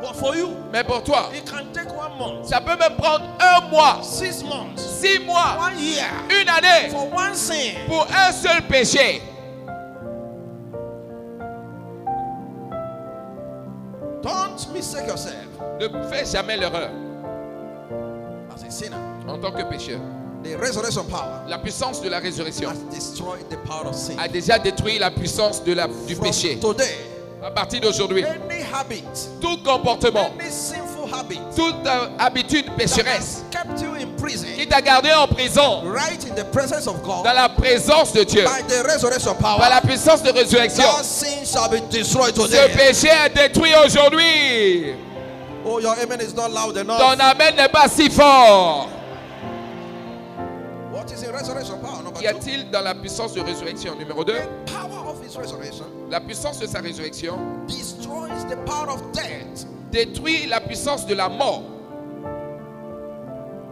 But for you, Mais pour toi, it can take 1 month, ça peut même prendre 1 mois, 6 months, 6 mois, 1 year, une année for one sin. pour un seul péché. Don't mistake yourself Ne fais jamais l'erreur as a sinner. en tant que pécheur. The resurrection power La puissance de la résurrection has destroyed the power of sin. a déjà détruit la puissance du From péché. today, À partir d'aujourd'hui, any habit, tout comportement, any sinful habit toute habitude that pécheresse has kept you in prison, qui t'a gardé en prison, right in the presence of God, dans la présence de Dieu, by the resurrection par power, la puissance de résurrection, that sin shall be destroyed ce today. péché est détruit aujourd'hui. Oh, your amen is not loud enough. Ton amen n'est pas si fort. What is in resurrection power? Number Qu'y 2. a-t-il dans la puissance de résurrection? Numéro 2, The power of his resurrection la puissance de sa résurrection destroys the power of death détruit la puissance de la mort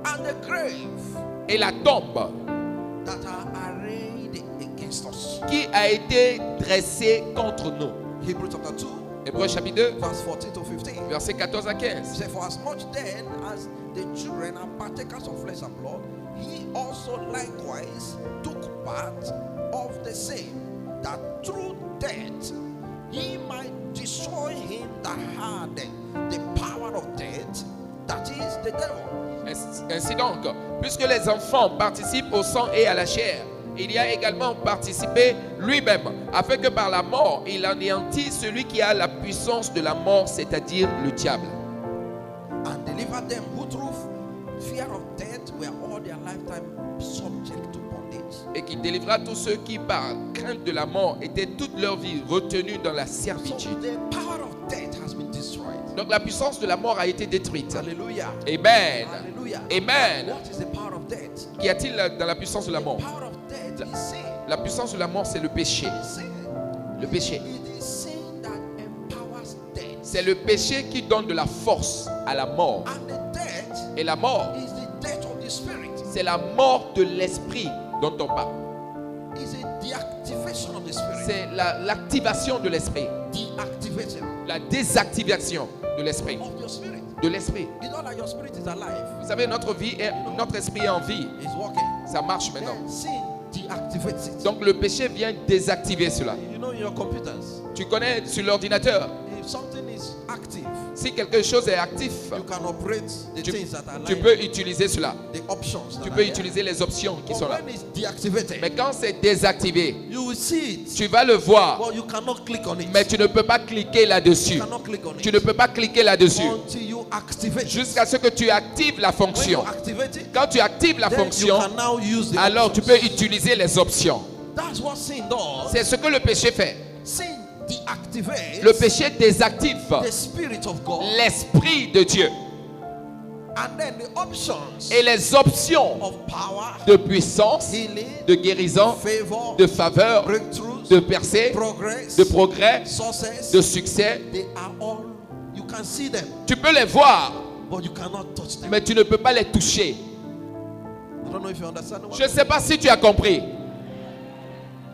and the grave et la tombe that are arrayed against us. qui a été dressée contre nous. Hebrews chapter 2, Hébreux chapitre 2, verse 14 to 15. versets 14 à 15. Say, for as much then as the children are partakers of flesh and blood, he also likewise took part of the same, that through death he might destroy him that had the power of death, that is the devil. Ainsi donc, puisque les enfants participent au sang et à la chair, il y a également participé lui-même, afin que par la mort, il anéantisse celui qui a la puissance de la mort, c'est-à-dire le diable. And deliver them who through fear of death were all their lifetime subject to bondage. Et qu'il délivra tous ceux qui, par crainte de la mort, étaient toute leur vie retenus dans la So servitude. the power of death has been destroyed. Donc la puissance de la mort a été détruite. Hallelujah. Amen. Hallelujah. Amen. What is the power of death? Qu'y a-t-il dans la puissance de la The mort? power of death is sin. La puissance de la mort, c'est le péché. Sin. Le péché. It is sin that empowers death. C'est le péché qui donne de la force à la mort. And the death Et la mort, is the death of the spirit. c'est la mort de l'esprit dont on parle. Is a deactivation of the spirit. C'est l'activation de l'esprit. Deactivation La désactivation de l'esprit. of your spirit. De l'esprit. You know that your spirit is alive. Vous savez, notre esprit est en vie. It's working. Ça marche maintenant. Then sin deactivates it. Donc le péché vient désactiver cela. You know in your computers, Tu connais sur l'ordinateur, if something is active, si quelque chose est actif, you can operate the tu, things that are tu live, peux utiliser cela. the options. that Tu are peux there. utiliser les options qui But sont là. when it's deactivated, Mais quand c'est désactivé, you will see it. tu vas le voir, But you cannot click on it. mais tu ne peux pas cliquer là-dessus. You cannot click on Tu it ne peux pas cliquer là-dessus until you activate it. jusqu'à ce que tu actives la When you fonction. activate it, Quand tu actives la then you fonction, can now use the alors tu options. peux utiliser les options. That's what sin does. C'est ce que le péché fait. Sin deactivates Le péché désactive the spirit of God, l'esprit de Dieu. and then the options Et les options of power, de puissance, healing, de guérison, favor, de faveur, breakthroughs, de percée, progress, de progrès, success, de succès, they are all, you can see them, tu peux les voir, but you cannot touch them. mais tu ne peux pas les toucher. I don't know if you understand what Je ne sais pas si tu as compris.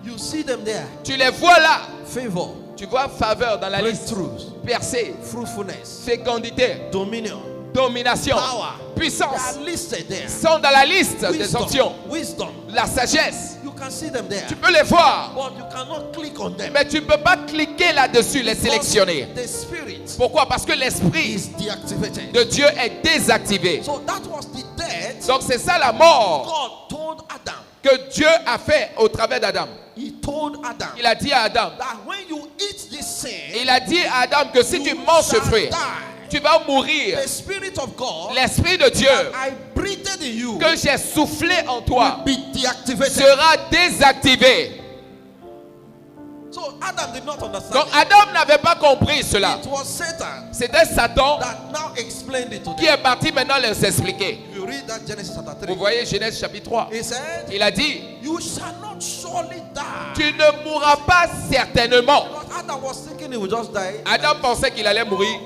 you see them there. Tu les vois là. Favor, Tu vois faveur dans la liste. breakthroughs, Percée, fruitfulness, fécondité, dominion, domination, power. They puissance are listed there. sont dans la liste des options. Wisdom, La sagesse, you can see them there, tu peux les voir, but you cannot click on them. mais tu ne peux pas cliquer là-dessus, les sélectionner. The spirit Pourquoi? Parce que l'esprit is deactivated. de Dieu est désactivé. So that was the death Donc c'est ça la mort God told Adam. que Dieu a fait au travers d'Adam. He told Adam Il a dit à Adam, that when you eat this sin, il a dit à Adam que si tu manges ce shall fruit, die. tu vas mourir. The spirit of God L'esprit de Dieu that I breathed in you que j'ai soufflé en toi will be deactivated. sera désactivé. So Adam did not understand. Donc it. Adam n'avait pas compris cela. It was Satan C'était Satan that now explained it to qui them. est parti maintenant les expliquer. You read that Genesis chapter 3. Vous voyez Genèse chapitre 3. He said, Il a dit, you shall not surely die. tu ne mourras pas certainement. Because Adam was thinking he would just die. Adam pensait qu'il allait mourir.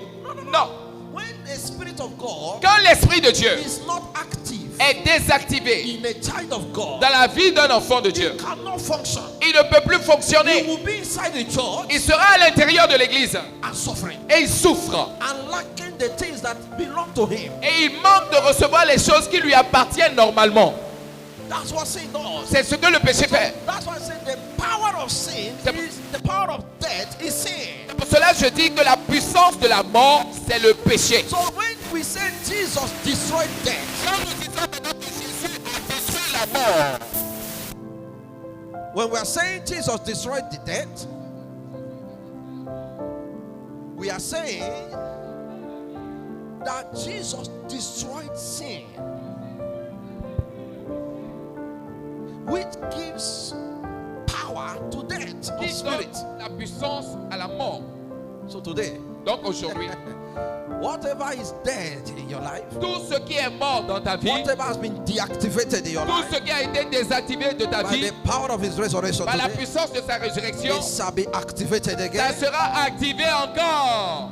Non. When the spirit of God Quand l'esprit de Dieu is not active est désactivé in a child of God, dans la vie d'un enfant de Dieu, it cannot function. il ne peut plus He fonctionner. will be inside the church Il sera à l'intérieur de l'église and suffering et il souffre. and lacking the things that belong to him. Et il manque de recevoir les choses qui lui appartiennent normalement. That's what sin does. C'est ce que le péché fait. That's why I say the power of sin is the power of death is sin. Pour cela, je dis que la puissance de la mort, c'est le péché. So when we say Jesus destroyed death, Quand nous disons maintenant que Jésus a détruit la mort, when we are saying Jesus destroyed the death, we are saying that Jesus destroyed sin, which gives power to death of qui spirit. donne la puissance à la mort. So today, Donc aujourd'hui, whatever is dead in your life, tout ce qui est mort dans ta vie, whatever has been deactivated in your tout life ce qui a été désactivé de ta by vie, the power of his resurrection par la today, puissance de sa résurrection, it shall be activated ça again. sera activé encore.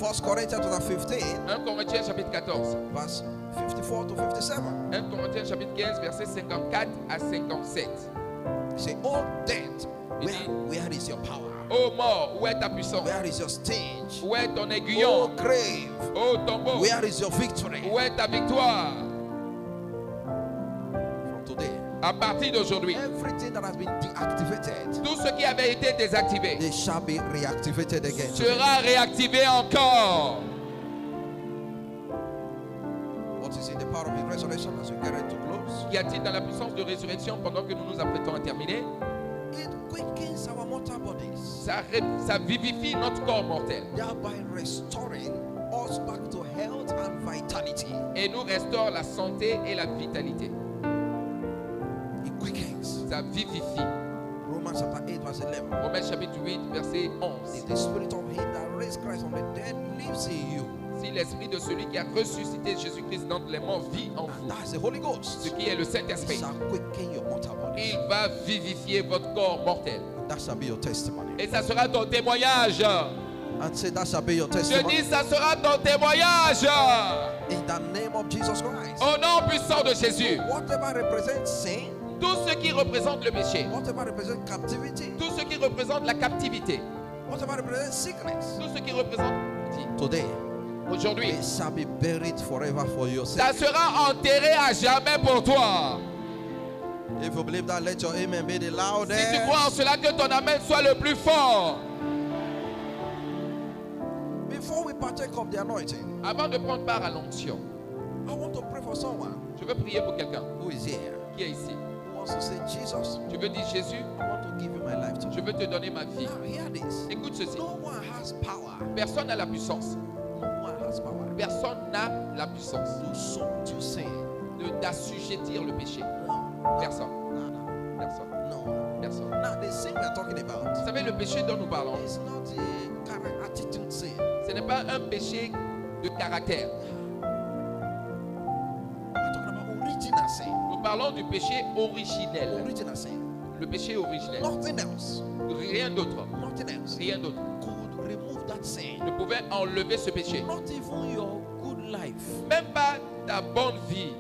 1 Corinthians chapter 15, 1 Corinthiens chapitre 14. verse 54 to 57. 1 Corinthiens chapitre 15, versets 54 à 57. Say, oh death, where is your power? Ô mort, où est ta puissance? Where is your stage? Où est ton Oh aiguillon? grave, Ô tombeau, where is your victory? où est ta victoire? From today, À partir d'aujourd'hui, everything that has been deactivated, tout ce qui avait été désactivé they shall be reactivated again. sera réactivé encore. What is in the power of his resurrection as we get ready to close? close. Qu'y a-t-il dans la puissance de résurrection pendant que nous nous apprêtons à terminer? It quickens our mortal bodies, Ça vivifie notre corps mortel thereby restoring us back to health and vitality. et nous restaure la santé et la vitalité. It quickens. Ça vivifie. Romans chapter 8 verse 11. Romains chapitre 8, verset If 11. the spirit of him that raised Christ from the dead lives in you, Si l'esprit de celui qui a ressuscité Jésus-Christ d'entre les morts vit en vous, that's the Holy Ghost. ce qui est le It Saint-Esprit, shall quicken your mortal body. il va vivifier votre corps mortel. That shall be your testimony. Et ça sera ton témoignage. And say that shall be your Je testimony. dis, ça sera ton témoignage. In the name of Jesus Christ. Au nom puissant de Jésus. Whatever represents sin, Tout ce qui représente le péché, whatever represents captivity, tout ce qui représente la captivité, whatever represents sickness, tout ce qui représente today aujourd'hui, it shall be buried forever for your ça sake. sera enterré à jamais pour toi. If you believe that, let your amen be the Si tu loudest. crois en cela, que ton amen soit le plus fort. Before we partake of the anointing, Avant de prendre part à l'onction, I want to pray for someone je veux prier pour quelqu'un who is here, qui est ici. who wants to say, Jesus, Tu veux dire, Jésus, I want to give you my life je today. veux te donner ma vie. Now hear this. Écoute ceci. No one has power. Personne n'a la puissance. No one has power Personne n'a la puissance to subdue sin. d'assujettir le péché. No. Personne. No. Personne. No. Personne. Now the sin we are talking about Vous savez, le péché dont nous parlons, is not a kind of attitude sin. ce n'est pas un péché de caractère. We're talking about original sin. Nous parlons du péché originel. Original sin. Le péché originel. Nothing else. Rien d'autre. Nothing else Rien d'autre could remove that sin. ne pouvait enlever ce péché. Not even your good life Même pas ta bonne vie.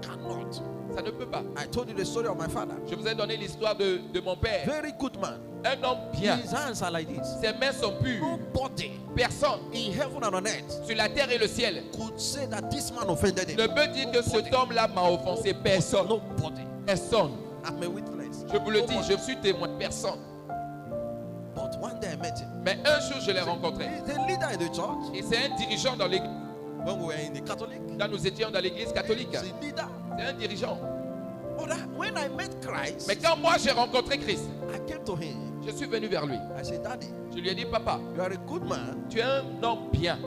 cannot. Ça ne peut pas. I told you the story of my father. Je vous ai donné l'histoire de mon père. Very good man. Un homme bien. His hands are like this. Ses mains sont pures. Nobody Personne in heaven and on earth sur la terre et le ciel could say that this man offended him. ne peut dire que cet homme-là m'a offensé. Personne. Nobody. Personne. I'm a witness. Je vous le dis, Nobody. je suis témoin. Personne. But one day I met him. Mais un jour, je l'ai rencontré. He's the leader in the church. Et c'est un dirigeant dans l'église. When we were in the Catholic, Quand nous étions dans l'église catholique. he's a leader. C'est un dirigeant. But when I met Christ, Mais quand moi j'ai rencontré Christ, I came to him. je suis venu vers lui. I said, Daddy, Je lui ai dit, papa, you are a good man, tu es un homme bien.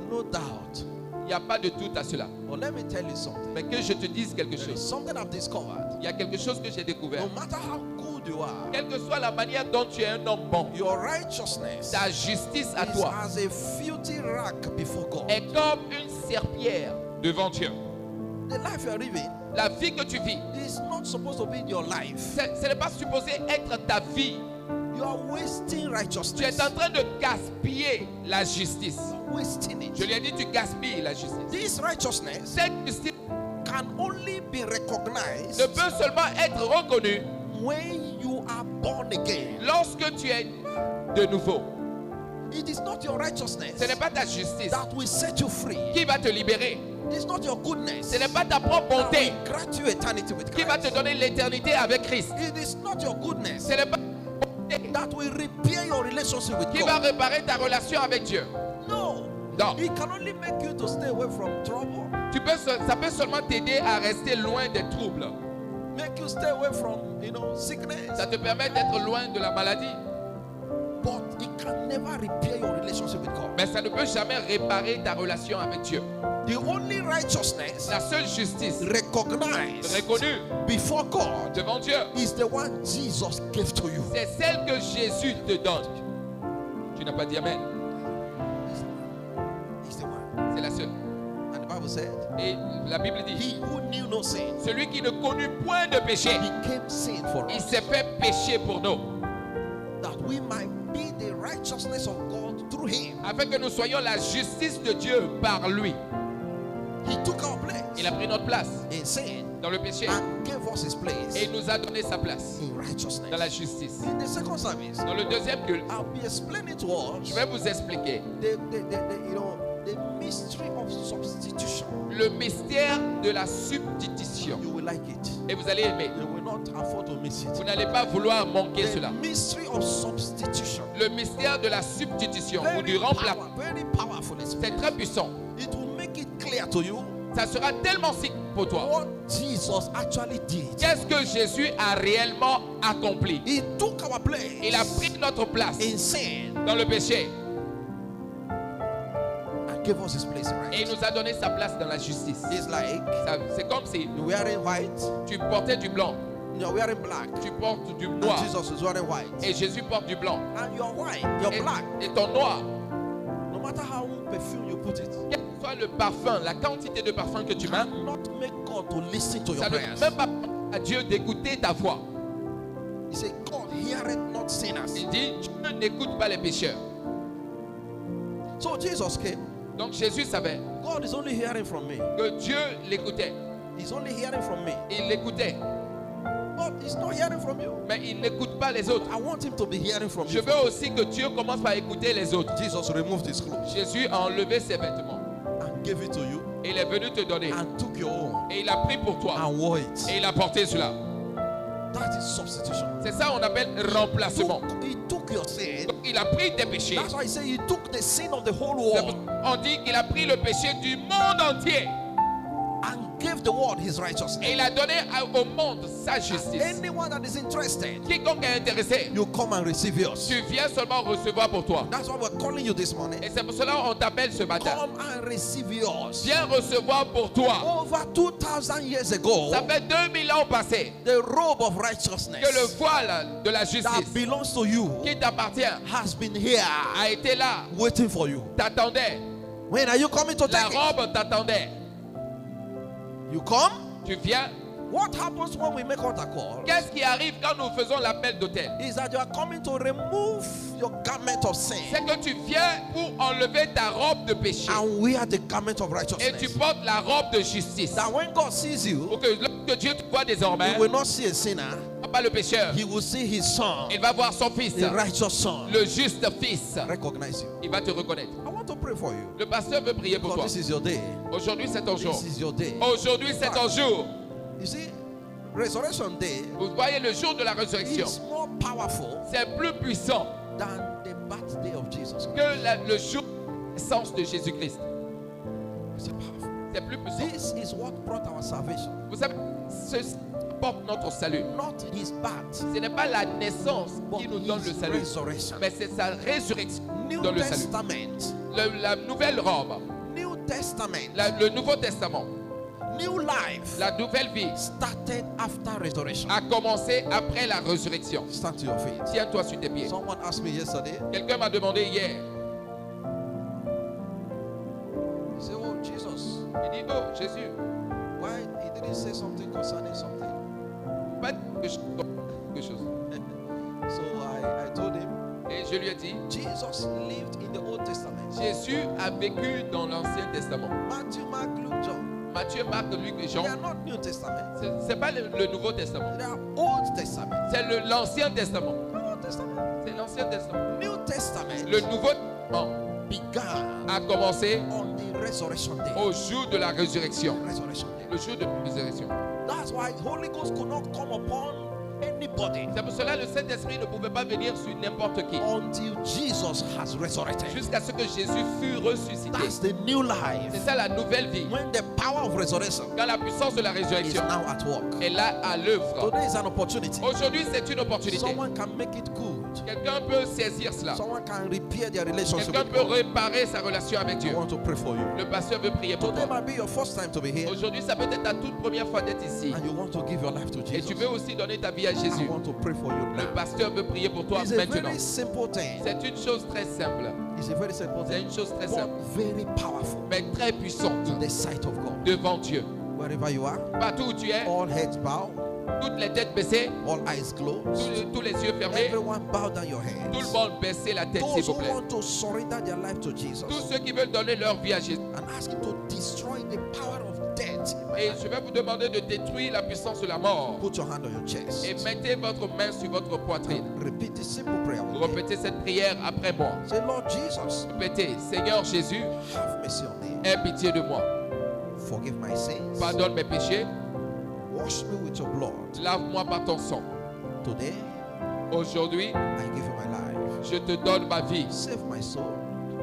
no doubt. Il n'y a pas de doute à cela. But let me tell you something. Mais que je te dise quelque There is chose. something I've discovered. Il y a quelque chose que j'ai découvert. No matter how good you are, Quelle que soit la manière dont tu es un homme bon, your righteousness ta justice à is toi as a filthy rag before God. est comme une serpillière devant Dieu. The life you are living La vie que tu vis, is not supposed to be your life. ce n'est pas supposé être ta vie. You are wasting Tu righteousness. es en train de gaspiller la justice. Wasting it. Je lui ai dit, tu gaspilles la justice. This righteousness Cette justice can only be ne recognized peut seulement être reconnue when you are born again. lorsque tu es de nouveau. It is not your righteousness Ce n'est pas ta justice that will set you free. qui va te libérer. It is not your goodness Ce n'est pas ta propre that bonté will grant you eternity with qui va te Christ. donner l'éternité avec Christ. It is not your goodness Ce n'est pas ta bonté that will repair your relationship with qui va God. réparer ta relation avec Dieu. No. Non. It can only make you to stay away from trouble. Ça peut seulement t'aider à rester loin des troubles. Make you stay away from, sickness. Ça te permet d'être loin de la maladie. But it can never repair your relationship with God. Mais ça ne peut jamais réparer ta relation avec Dieu. The only righteousness La seule justice recognized reconnue before God devant Dieu, is the one Jesus gave to you. c'est celle que Jésus te donne. Tu n'as pas dit Amen. He's the one. C'est la seule. And the Bible said, Et la Bible dit, he who knew no sin celui qui ne connut point de péché, became sin for il us, s'est fait péché pour nous, that we might be the righteousness of God through him. afin que nous soyons la justice de Dieu par lui. He took our place Il a pris notre place in sin dans le péché and gave us his place et il nous a donné sa place in righteousness. dans la justice. In the second service, Dans le deuxième culte, I'll be explaining to us je vais vous expliquer the mystery of substitution. le mystère de la substitution. You will like it. Et vous allez aimer. You will not afford to miss it. Vous n'allez pas vouloir manquer The cela. mystery of substitution. Le mystère de la substitution ou du remplacement. Very powerful. C'est très puissant. It will make it clear to you ça sera tellement significatif pour toi. what Jesus actually did. Qu'est-ce que Jésus a réellement accompli? He took our place Il a pris notre place in sin dans le péché and gave us his place in et il right. nous a donné sa place dans la justice. It's like C'est comme si you're wearing white, tu portais du blanc, you're wearing black, tu portes du and noir Jesus is wearing white. et Jésus porte du blanc. And you're white, you're Et, black. et ton noir, No matter how perfume you put it, quel que soit le parfum, la quantité de parfum que tu mets, cannot make God to listen to your ça ne prayers. peut même pas permettre à Dieu d'écouter ta voix. He said, God heareth not sinners. Il dit, Dieu n'écoute pas les pécheurs. So Jesus came. Donc Jésus savait God is only hearing from me. que Dieu l'écoutait. He's only hearing from me. Il l'écoutait, But he's not hearing from you. mais il n'écoute pas les autres. I want him to be hearing from Je you. veux aussi que Dieu commence par écouter les autres. Jesus removed his clothes Jésus a enlevé ses vêtements and gave it to you et il est venu te donner. and took your own Et il a pris pour toi and wore it. et il a porté cela. That is substitution. C'est ça qu'on appelle remplacement. He took your sin. Donc il a pris tes péchés. That's why he said he took the sin of the whole C'est world pour- On dit qu'il a pris le péché du monde entier and gave the world his righteousness. et il a donné au monde sa justice. Anyone that is interested, Quiconque est intéressé, you come and receive yours. tu viens seulement recevoir pour toi. That's why we're calling you this morning. Et c'est pour cela qu'on t'appelle ce matin. Come and receive yours. Viens recevoir pour toi. Over 2,000 years ago, Ça fait 2000 ans passés the robe of que le righteousness voile de la that justice belongs to you qui t'appartient has been here a été là, waiting for you. t'attendait. When are you coming to La take it? robe t'attendait. You come? Tu viens. What happens when we make altar call Qu'est-ce qui arrive quand nous faisons l'appel d'autel? is that you are coming to remove your garment of sin C'est que tu viens pour enlever ta robe de péché and wear the garment of et tu righteousness. portes la robe de justice. That when God sees you, Pour que lorsque Dieu te voit désormais, he will not see a sinner, pas le pécheur, he will see his son, il va voir son fils, the righteous son, le juste fils. recognize you. Il va te reconnaître. I want to pray for you. Le pasteur veut prier pour toi. Because this is your day. Aujourd'hui, c'est ton jour. This is your day. Aujourd'hui, c'est ton jour. You see, Resurrection Day Vous voyez, le jour de la résurrection, is more powerful c'est plus puissant than the birthday of Jesus. que le jour de la naissance de Jésus-Christ. It's powerful. C'est plus puissant. This is what brought our salvation. Vous savez, ceci apporte notre salut. Not his birth, Ce n'est pas la naissance but qui nous donne le his salut, resurrection. mais c'est sa résurrection qui New donne le salut. Testament. La nouvelle robe, New Testament. le Nouveau Testament, New life la nouvelle vie started after resurrection. a commencé après la résurrection. Stand to your feet. Tiens-toi sur tes pieds. Someone asked me yesterday. Quelqu'un m'a demandé hier, He said, "Oh Jesus, il dit, oh Jésus, why he didn't say something concerning something?" pas quelque chose. So I told him, Et je lui ai dit, Jesus lived in the Old Testament. Jésus a vécu dans l'Ancien Testament. Matthew, Mark, Luke, John. Matthieu, Marc, Luc et They Jean, are not New Testament. ce n'est pas le Nouveau Testament, They are Old Testament. c'est l'Ancien Testament. Old Testament. C'est l'Ancien Testament. New Testament Le Nouveau Testament began a commencé on the resurrection day. au jour de la résurrection. Resurrection day. Le jour de la résurrection. That's why the Holy Ghost could not come upon anybody C'est pour cela que le Saint-Esprit ne pouvait pas venir sur n'importe qui. until Jesus has resurrected. Jusqu'à ce que Jésus fût ressuscité. That's the new C'est life. ça la nouvelle vie. When the power of resurrection Quand la puissance de la is résurrection now at work. est là à l'œuvre. Today is an opportunity. Aujourd'hui, c'est une opportunité. Someone can make it good. Quelqu'un peut saisir cela. Someone can repair their relationship Quelqu'un with peut God. réparer sa relation avec I Dieu. want to pray for you. Le pasteur veut prier pour Today toi. might be your first time to be here, Aujourd'hui, ça peut être ta toute première fois d'être ici. and you want to give your life to Et tu Jesus. veux aussi donner ta vie à I Jésus. want to pray for you Le now. pasteur veut prier pour toi It's a maintenant. very simple thing. C'est une chose très simple. It's a very simple C'est thing, une chose très but simple, very powerful mais très puissante in the sight of God. devant Dieu. Wherever you are, Partout où tu es, all heads bow, toutes les têtes baissées, all eyes closed. tous les yeux fermés, Everyone bow down your tout le heads. monde baisser la tête, s'il Those vous who plaît. want to surrender their life to Jesus Tous ceux qui veulent donner leur vie à Jésus. and ask Him to destroy the power of death in my Et life. je vais vous demander de détruire la puissance de la mort. Put your hand on your chest. Et mettez votre main sur votre poitrine. Repeat this simple prayer with me. Répétez cette prière après moi. Say, Lord Jesus, Répétez, Seigneur Jésus, have mercy on me. aie pitié de moi. Forgive my sins. Pardonne mes péchés. Wash me with your blood. Lave-moi par ton sang. Today, Aujourd'hui, I give you my life. je te donne ma vie. Save my soul.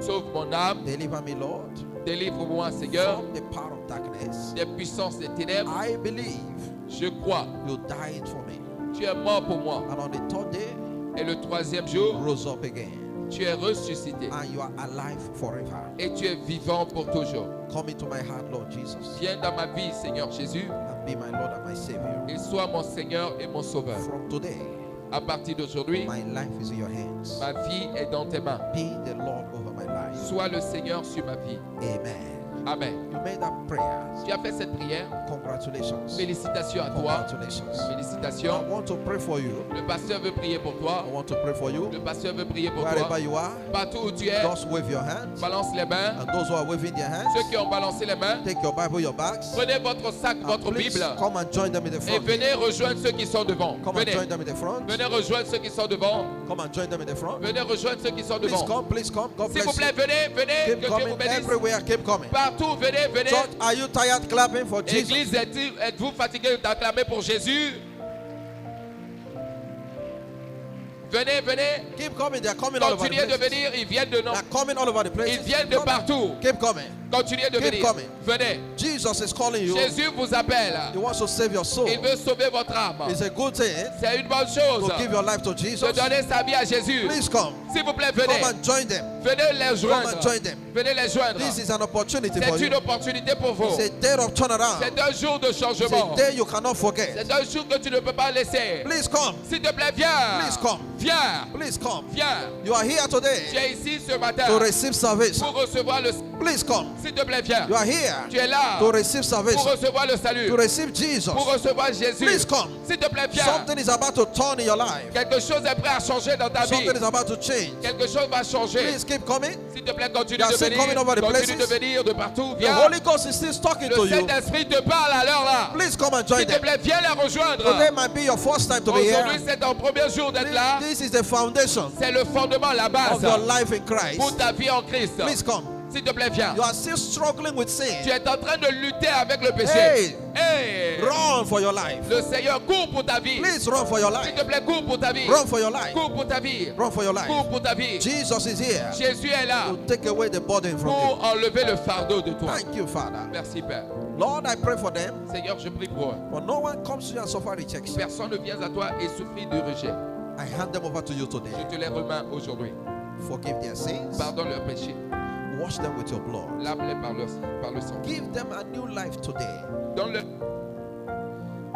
Sauve mon âme. Deliver me, Lord, Délivre-moi, Seigneur, from the power of darkness. darkness. des puissances des ténèbres. I believe Je crois, you died for me. tu es mort pour moi. And on the third day, Et le troisième jour, you rose up again. tu es ressuscité. And you are alive forever. Et tu es vivant pour toujours. Come into my heart, Lord Jesus. Viens dans ma vie, Seigneur Jésus, And be my Lord and my Savior. et sois mon Seigneur et mon Sauveur. From today, À partir d'aujourd'hui, my life is in your hands. ma vie est dans tes mains. Be the Lord over my life. Sois le Seigneur sur ma vie. Amen. Amen. You made that prayer. Tu as fait cette prière. Congratulations. Félicitations à toi. Congratulations. I Félicitations. want to pray for you. Le pasteur veut prier pour toi. I want to pray for you. Le pasteur veut prier pour Wherever toi. you are, Partout où tu es, just wave your hands. balance les mains. And those who are waving their hands, Ceux qui ont balancé les mains, take your Bible, your bags. prenez votre sac, And votre please Bible come and join them in the et front. venez rejoindre ceux qui sont devant. Come and Venez. join them in the front. Venez rejoindre ceux qui sont devant. Come and join them in the front. Venez rejoindre ceux qui sont Please devant. come, please come. God S'il vous bless plaît, you. venez, venez. Keep Que Dieu vous coming bénisse. everywhere. Keep coming. Partout, venez, venez. Church, are you tired clapping for Jesus? Église, êtes-vous fatigué d'acclamer pour Jésus? Venez, venez. Keep coming. They are coming all over the Continuez de place. venir. Ils viennent de They nous. are coming all over the place. Ils viennent de partout. Keep coming. Continuez de Keep venir. coming. Venez. Jesus is calling you. Jésus vous appelle. He wants to save your soul. Il veut sauver votre âme. It's a good thing C'est une bonne chose to give your life to de Jesus. donner sa vie à Jésus. Please come. S'il vous plaît, Come venez. and join them. Venez les Come and joindre. join them. Venez les joindre. This is an opportunity for C'est you. une opportunité pour vous. It's a day of turnaround. C'est un jour de It's changement. a day you cannot forget. C'est un jour que tu ne peux pas laisser. Please come. S'il te plaît, viens. Please come. Viens. Please come. Viens. You are here Tu today es ici ce matin to receive salvation. pour recevoir le... Please come. S'il te plaît, viens. You are here Tu es là to receive pour salvation. recevoir le salut. To receive Jesus. Pour recevoir Jésus. Please come. S'il te plaît, viens. Something is about to turn in your life. Quelque chose est prêt à changer dans ta vie. Something is about to change. Quelque chose va changer. Please keep coming. S'il te plaît, continue They are de still venir. coming over the Continue de places. venir de partout. The Viens. Holy Ghost is still talking to Le you. Saint-Esprit te parle à l'heure là. Please come and join S'il te them. plaît, viens les rejoindre. Today might be your first time to be Aujourd'hui, here. c'est ton premier jour d'être là. This is the foundation C'est le fondement, la of base your life in pour Christ. ta vie en Christ. Please come. S'il te plaît, viens. You are still struggling with Tu sin. es en train de lutter avec le péché. Hey, Hey! run for your life. Le Seigneur court pour ta vie. Please run for your S'il life. te plaît, cours pour ta vie. Run for your life. Cours pour ta vie. Run for your life. Cours pour ta vie. Jesus is here Jésus est là to take away the burden from pour you. enlever le fardeau de toi. Thank you, Father. Merci, Père. Lord, I pray for them. Seigneur, je prie pour eux. For no one comes to you and suffer rejection. Personne ne vient à toi et souffre de rejet. I hand them over to you today. Je te les remets aujourd'hui. Forgive their sins. Pardonne leurs péchés. Wash them with your blood. Lave-les par le sang. Give them a new life today. Donne-le.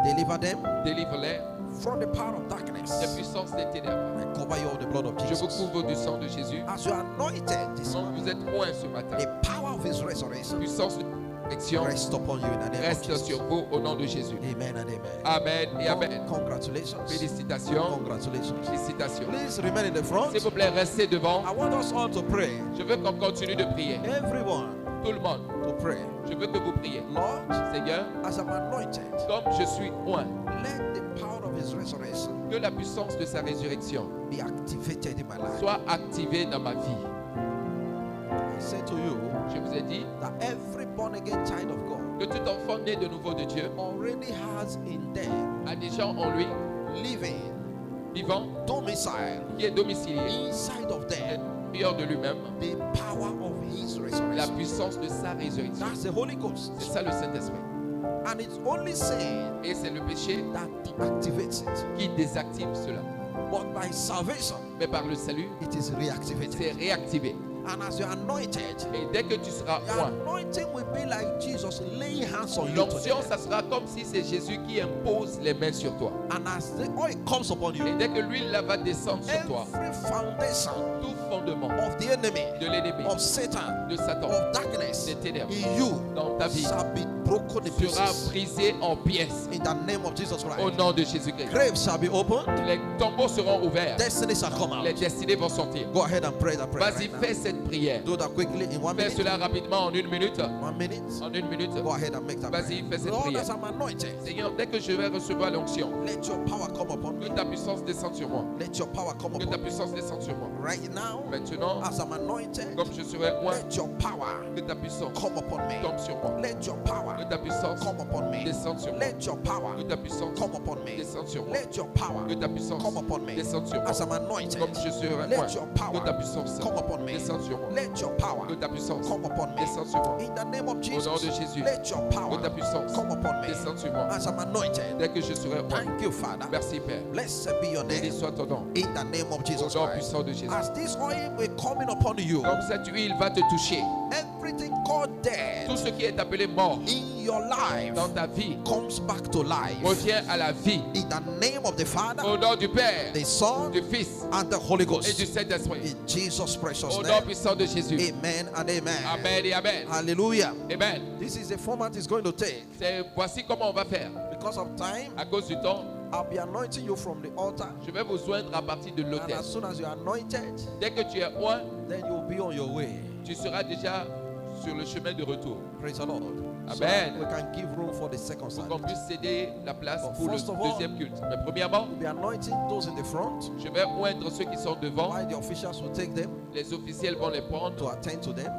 Deliver them Délivre-les from the power of des darkness. puissances des ténèbres. I cover you with the blood of Je vous Jesus. couvre du sang de Jésus. As you are anointed this Quand morning, vous êtes loin ce matin, the power of his resurrection puissance de résurrection rest upon you in the name of reste Jesus. sur vous au nom de Jésus. Amen and amen. Amen et amen. Congratulations. Félicitations. Congratulations. Félicitations. Please remain in the front. S'il vous plaît, restez devant. I want us all to pray. Je veux qu'on continue de prier. Everyone Tout le monde, to pray. je veux que vous priez. Lord, Seigneur, as I'm anointed, comme je suis loin, let the power of his resurrection que la puissance de sa résurrection be activated in my life. soit activée dans ma vie. I say to you Je vous ai dit that every born again child of God que tout enfant né de nouveau de Dieu already has in them a déjà en lui, living vivant, domicile qui est domicilié, inside of them meilleur de lui-même, the power of his la resurrection. puissance de sa résurrection. That's the Holy Ghost. C'est ça le Saint-Esprit. And it's only sin Et c'est le péché that deactivates it. qui désactive cela. But by salvation, Mais par le salut, it is reactivated. c'est réactivé. And as you're anointed, Et dès que tu seras the loin, anointing will be like Jesus laying hands on you l'onction, today. ça sera comme si c'est Jésus qui impose les mains sur toi. And as the oil comes upon Et you, dès que l'huile là va descendre sur toi, every foundation tout fondement of the enemy, de l'ennemi, of Satan, de Satan, of darkness des ténèbres, in you dans ta vie, shall be broken in sera pieces brisé en pièces in the name of Jesus au Christ. nom de Jésus-Christ. Graves shall be opened, Les tombeaux seront ouverts, destiny shall come les out. destinées vont sortir. Go ahead and pray that prayer. Vas-y, Right fais now. cette prière. Do that quickly in 1 Fais minute. cela rapidement en 1 minute. 1 minute. En 1 minute. Go ahead and make that Vas-y, prayer. fais cette Lord, prière. as I'm anointed, Seigneur, dès que je vais recevoir l'onction, let your power come upon que me. ta puissance descende sur moi. Let your power come Que ta upon me. puissance descende sur moi. Right now, Maintenant, as I'm anointed, comme je serai loin, let your power que ta puissance come upon me. tombe sur moi. Let your power Que ta puissance come upon me. descende sur moi. Let your power Que ta puissance come upon me. descende sur moi. Let your power Que ta puissance come upon me. descende sur moi. As I'm anointed, Comme je serai loin, let your que ta power puissance come upon me. descende sur moi. Let your power Que ta puissance come upon me. descende sur moi. In the name of Au Jesus, nom de Jésus. let your power Que ta puissance come upon me. descende sur moi. As I'm anointed. Dès que je serai roi. Thank you, Father. Merci Père. Blessed be your Béni name. soit ton nom. In the name of Au Jesus nom Christ. puissant de Jésus. As this oil will coming upon you, Comme cette huile va te toucher. everything called dead Tout ce qui est appelé mort in your life dans ta vie comes back to life. revient à la vie. In the name of the Father, Au nom du Père, the Son, du Fils and the Holy et du Ghost. Saint-Esprit. In Jesus' precious Au nom name. puissant de Jésus. Amen and amen. Amen et Amen. Hallelujah. Amen. This is the format it's going to take. Voici comment on va faire. Because of time, À cause du temps, I'll be anointing you from the altar. je vais vous joindre à partir de And l'autel. as soon as you are anointed, Dès que tu es loin, then you'll be on your way. tu seras déjà sur le chemin de retour. Praise the Lord. So Amen. that we can give room for the second Pour qu'on service. puisse céder la place But pour le first of all, deuxième culte. Mais premièrement, We'll be anointing those in the front, je vais oindre ceux qui sont devant. while the officials will take them Les officiels vont les prendre, to attend to them.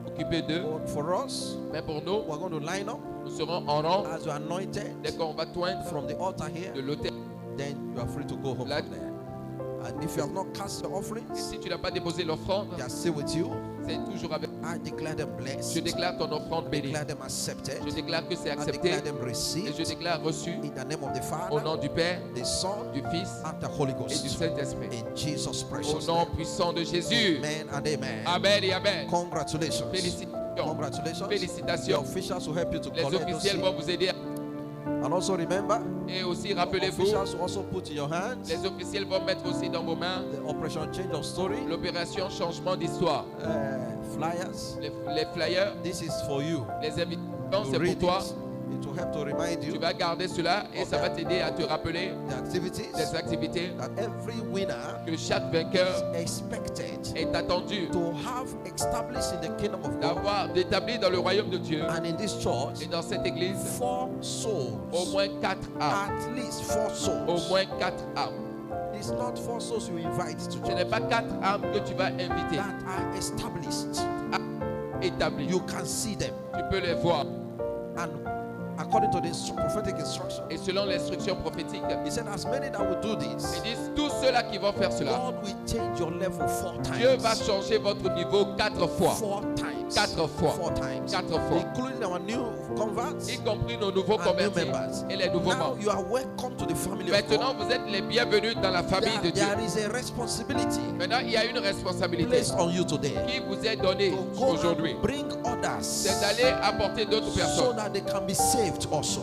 occuper d'eux. But for us, Mais pour nous, we're going to line up nous serons en rang. as you're anointed Dès qu'on va toindre from the altar here. de l'autel. Then you are free to go home Là- from there. And if you have not cast your Et offerings, si tu n'as pas déposé l'offrande, they are still with you. c'est toujours avec. I declare them Je blessed. déclare ton offrande bénie. Declare them accepted. Je déclare que c'est I accepté. declare them Et je received. déclare reçu In the name of the au Father, nom du Père, the Son, du Fils and the Holy et du Ghost. Saint-Esprit. In Jesus' Au precious nom name. puissant de Jésus. Amen and amen. Amen et Amen. Congratulations. Félicitations. Congratulations. The Félicitations. officials will help you to Les collect those officiels seeds. vont vous aider. And also remember, Et aussi, the rappelez-vous, officials will also put in your hands les officiels vont mettre aussi dans vos mains the Operation Change of Story l'opération changement d'histoire. flyers. Les flyers, This is for you. les invitations, You c'est pour read toi. it. It will help to remind Tu you vas garder cela et ça va t'aider à te rappeler the activities des activités that every winner que chaque vainqueur is expected est attendu to have established in the kingdom of God d'établir dans le royaume de Dieu and in this church. et dans cette église 4 souls. au moins 4 âmes. At least 4 souls. Au moins 4 âmes. It's not 4 souls you invite to Ce n'est church pas 4 âmes que tu vas inviter, that are established. établies. You can see them. Tu peux les voir. And according to this prophetic instruction, Et selon l'instruction prophétique, he said, as many that will do this, ils disent tous ceux-là qui vont faire cela. God will change your level 4 times. Dieu va changer votre niveau 4 fois. 4 times. 4 fois. 4 times. 4 fois. Including our new converts Y compris nos nouveaux and new convertis members. et les nouveaux Now membres. you are welcome to the family of Maintenant, God. vous êtes les bienvenus dans la famille de Dieu. There is a responsibility Maintenant, il y a une responsabilité placed on you today qui vous est donnée to go aujourd'hui. and bring others C'est d'aller apporter d'autres so personnes that they can be saved also.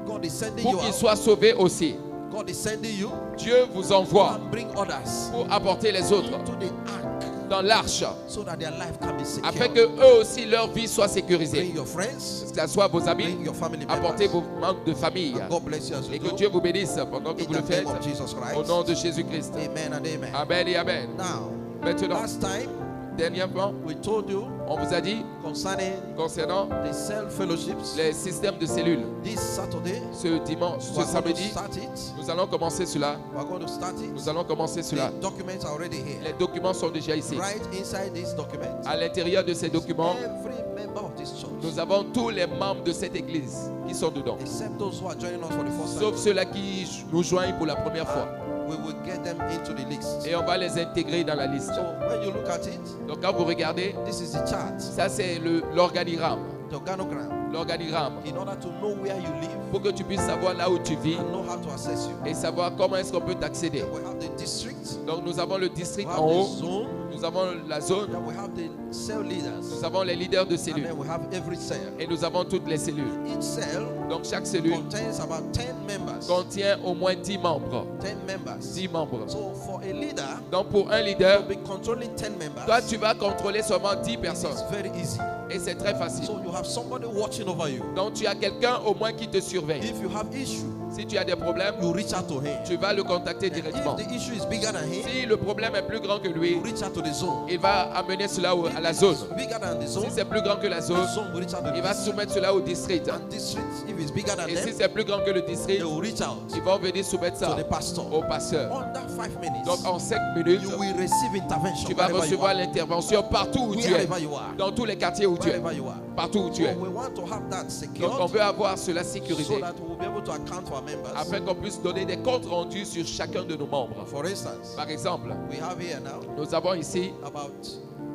God is sending you pour qu'ils out. soient sauvés aussi. God is sending you Dieu vous to envoie bring others pour apporter les autres to the ark dans l'arche so that their life can be secure. afin que eux aussi leur vie soit sécurisée. Bring your friends, Que ce soit vos amis, bring your family apportez members. vos membres de famille. And God bless you as you Et que do. Dieu vous bénisse pendant que In vous le the faites. name of Jesus Au Christ. nom de Jésus-Christ. Amen and amen. Amen et Amen. Now, Maintenant, last time dernièrement, we told you on vous a dit concerning concernant the cell fellowships. les systèmes de cellules. This Saturday, Ce dimanche, ce we're going to samedi, start it. nous allons commencer cela. We're going to start it. Nous allons commencer cela. The documents are already here. Les documents sont déjà ici. Right inside this document, À l'intérieur de ces documents, every member of this church, nous avons tous les membres de cette église qui sont dedans. except those who are joining us for the first Sauf time, ceux-là qui nous joignent pour la première fois. we will get them into the list. Et on va les intégrer dans la liste. So when you look at it, Donc quand vous regardez, this is the chart, ça c'est l'organigramme. the organogram, L'organigramme. in order to know where you live Pour que tu puisses savoir là où tu vis and know how to access you. et savoir comment est-ce qu'on peut t'accéder. We have the district, Donc nous avons le we district have en the haut, zone, nous avons la zone, then we have the cell leaders, nous avons les leaders de and cellules then we have every cell. et nous avons toutes les cellules. Each cell Donc chaque cellule contains about 10 members. contient au moins 10 membres. 10 members. 10 membres. So for a leader Donc pour un leader, to be controlling 10 members, toi tu vas contrôler seulement 10 personnes it's very easy. et c'est très facile. So you have somebody watching over you. Donc tu as quelqu'un au moins qui te surveille. If you have issue, Si tu as des problèmes, you reach out to him. tu vas le contacter And directement. if the issue is bigger than him, Si le problème est plus grand que lui, you reach out to the zone. il va amener cela à la If zone. it's bigger than the Si zone, c'est plus grand que la zone, the zone will reach out to the il va district. soumettre cela au district. And district, if it's bigger than Et si them, c'est plus grand que le district, they will reach out ils vont venir soumettre to ça the pastor. au pasteur. Under 5 minutes, Donc en 5 minutes, you will receive intervention. tu vas wherever you recevoir are. l'intervention partout où tu es. Wherever you are. Dans tous les quartiers où tu es. Wherever you are. Partout où tu So es. we want to have that Donc secured on veut avoir cela so sécurisé that we will be able to account for our members. afin qu'on puisse donner des comptes rendus sur chacun de nos membres. For instance, Par exemple, we have here now nous avons ici, about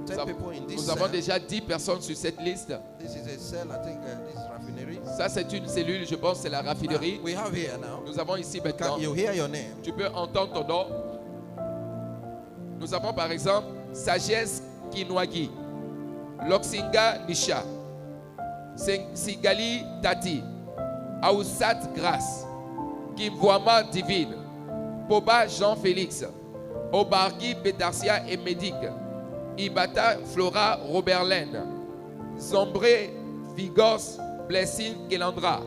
10 nous people in this nous avons cell. déjà 10 personnes sur cette liste. This is a cell, I think this is raffinery. Ça, c'est une cellule, je pense, c'est la raffinerie. We have here now. Nous avons ici maintenant, Can you hear your name? tu peux entendre ton nom. Nous avons par exemple Sagesse Kinwagi, Loxinga Nisha, Sigali Tati, Aoussat Grace, Kimvoama Divine, Poba Jean-Félix, Obargi Betarsia et Médic, Ibata Flora Roberlaine, Zombré Vigos Blessing Kelandra,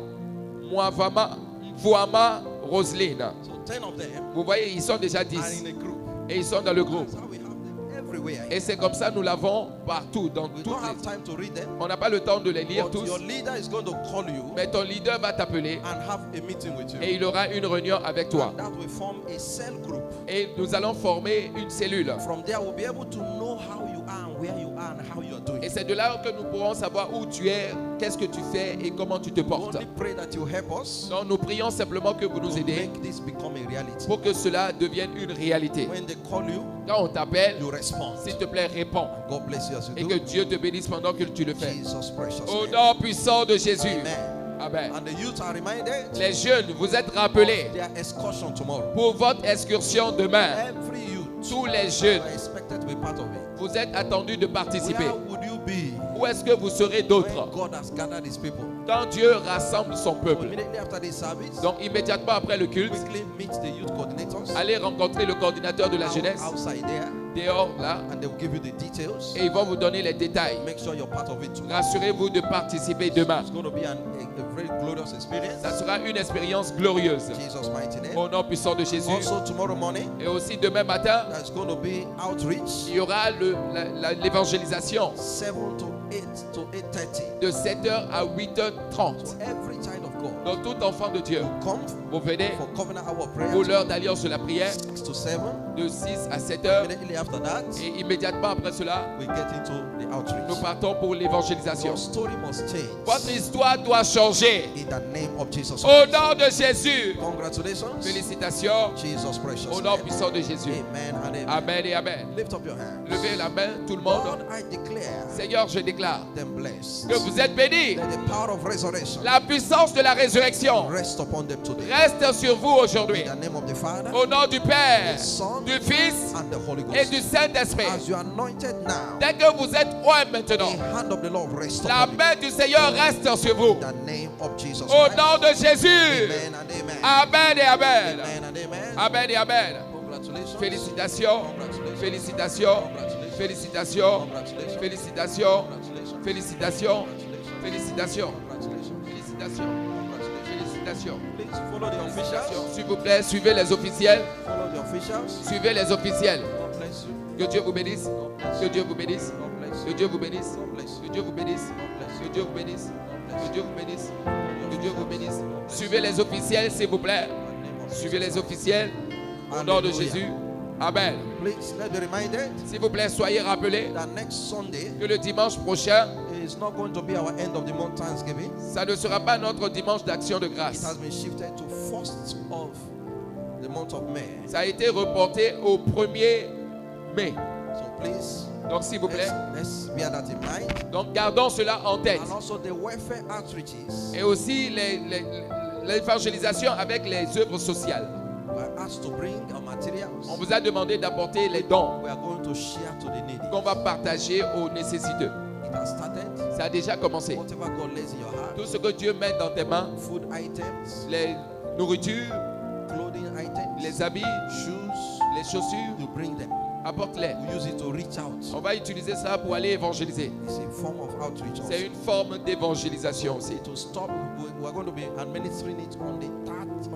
Mouama Roseline. So 10 of them Vous voyez, ils sont déjà are 10 in a group. et ils sont dans le groupe. That's how we have them everywhere. Et c'est comme ça nous l'avons partout, dans We toutes don't have les... time to read them. On n'a pas le temps de les lire But tous, your leader is going to call you mais ton leader va t'appeler and have a meeting with you. et il aura une réunion avec toi. And that will form a cell group. Et nous allons former une cellule. From there, we'll be able to know how you are and where you are and how you are doing. Et c'est de là que nous pourrons savoir où tu es, qu'est-ce que tu fais et comment tu te We portes. only pray that you help us Donc nous prions simplement que vous nous to aidez make this become a reality. pour que cela devienne une réalité. When they call you, Quand on t'appelle, you respond. s'il te plaît, réponds. God bless you as you Et do. que Dieu te bénisse pendant que tu le fais. Jesus precious Au name. nom puissant de Jésus. Amen. Amen. And the youth are reminded Les jeunes, vous êtes rappelés their excursion tomorrow. pour votre excursion demain. Every youth Tous les jeunes, are expected to be part of it. vous êtes attendus de participer. Where would you be Où est-ce que vous serez when d'autres God has gathered his people? quand Dieu rassemble son So peuple? immediately after this service, Donc immédiatement après le culte, quickly meet the youth coordinators allez rencontrer le coordinateur de la jeunesse outside there, dehors là and they will give you the details. et ils vont vous donner les détails. Make sure you're part of it too. Rassurez-vous de participer demain. It's going to be a very glorious experience. Ça sera une expérience glorieuse. In Jesus' mighty name. Au nom puissant de Jésus. Also tomorrow morning, Et aussi demain matin, there's going to be outreach il y aura l'évangélisation 7 to 8 to 8:30. de 7h à 8h30. Every child of God Donc tout enfant de Dieu, come vous venez for covenant hour prayer pour l'heure d'alliance de la prière 6 to 7. de 6 à 7h. Immediately after that, Et immédiatement après cela, we get into the nous outreach. partons pour l'évangélisation. Your story must change Votre histoire doit changer. in the name of Jesus Au Christ. nom de Jésus. Congratulations. Félicitations. Jesus precious Au nom name. puissant de Jésus. Amen and amen. Amen et Amen. Lift up your hands. Levez la main, tout le monde. Lord, I declare Seigneur, je déclare them blessed. que vous êtes bénis. Let the power of resurrection La puissance de la résurrection rest upon them today. reste sur vous aujourd'hui. In the name of the Father, Au nom du Père, the Son, du Fils and the Holy et Ghost. du Saint-Esprit. As you are anointed now, Dès que vous êtes oint maintenant, the hand of the Lord rest la upon you. main du Seigneur reste sur vous. In the name of Jesus Au Christ. nom de Jésus. Amen and amen. Amen et Amen. Amen and amen. Amen et Amen. Congratulations. Félicitations. Congratulations. Félicitations. Congratulations. Félicitations. Congratulations. Félicitations. Congratulations. Félicitations. Congratulations. Félicitations. Congratulations. Félicitations. Félicitations. Please follow the Félicitations. officials. S'il vous plaît, suivez les officiels. Follow the officials. Suivez les officiels. God bless you. Que Dieu vous bénisse. Que Dieu vous bénisse. God bless Que you. Dieu vous bénisse. God bless Que you. Dieu vous bénisse. Que Dieu vous bénisse. Que Dieu vous bénisse. Que Dieu vous bénisse. Suivez les officiels, s'il vous plaît. Suivez les officiels. Au nom de Jésus. Amen. Please let be reminded S'il vous plaît, soyez rappelés that next Sunday que le dimanche prochain, is not going to be our end of the month Thanksgiving. ça ne sera pas notre dimanche d'action de It grâce. has been shifted to 1st of the month of May. Ça a été reporté au 1er mai. So please, Donc s'il vous plaît, let's bear that in mind. donc gardons cela en tête. And also the welfare outreaches. Et aussi l'évangélisation avec les œuvres sociales. We are asked to bring our materials. On vous a demandé d'apporter les dons We are going to share to the needy. qu'on va partager aux nécessiteux. It has started. Ça a déjà commencé. Whatever God lays in your heart, Tout ce que Dieu met dans tes mains, food items, les nourritures, clothing items, les habits, shoes, les chaussures, you bring them. apporte-les. We use it to reach out. On va utiliser ça pour aller évangéliser. It's a form of outreach. Also. C'est une forme d'évangélisation aussi. To stop, we are going to be administering it on the 30th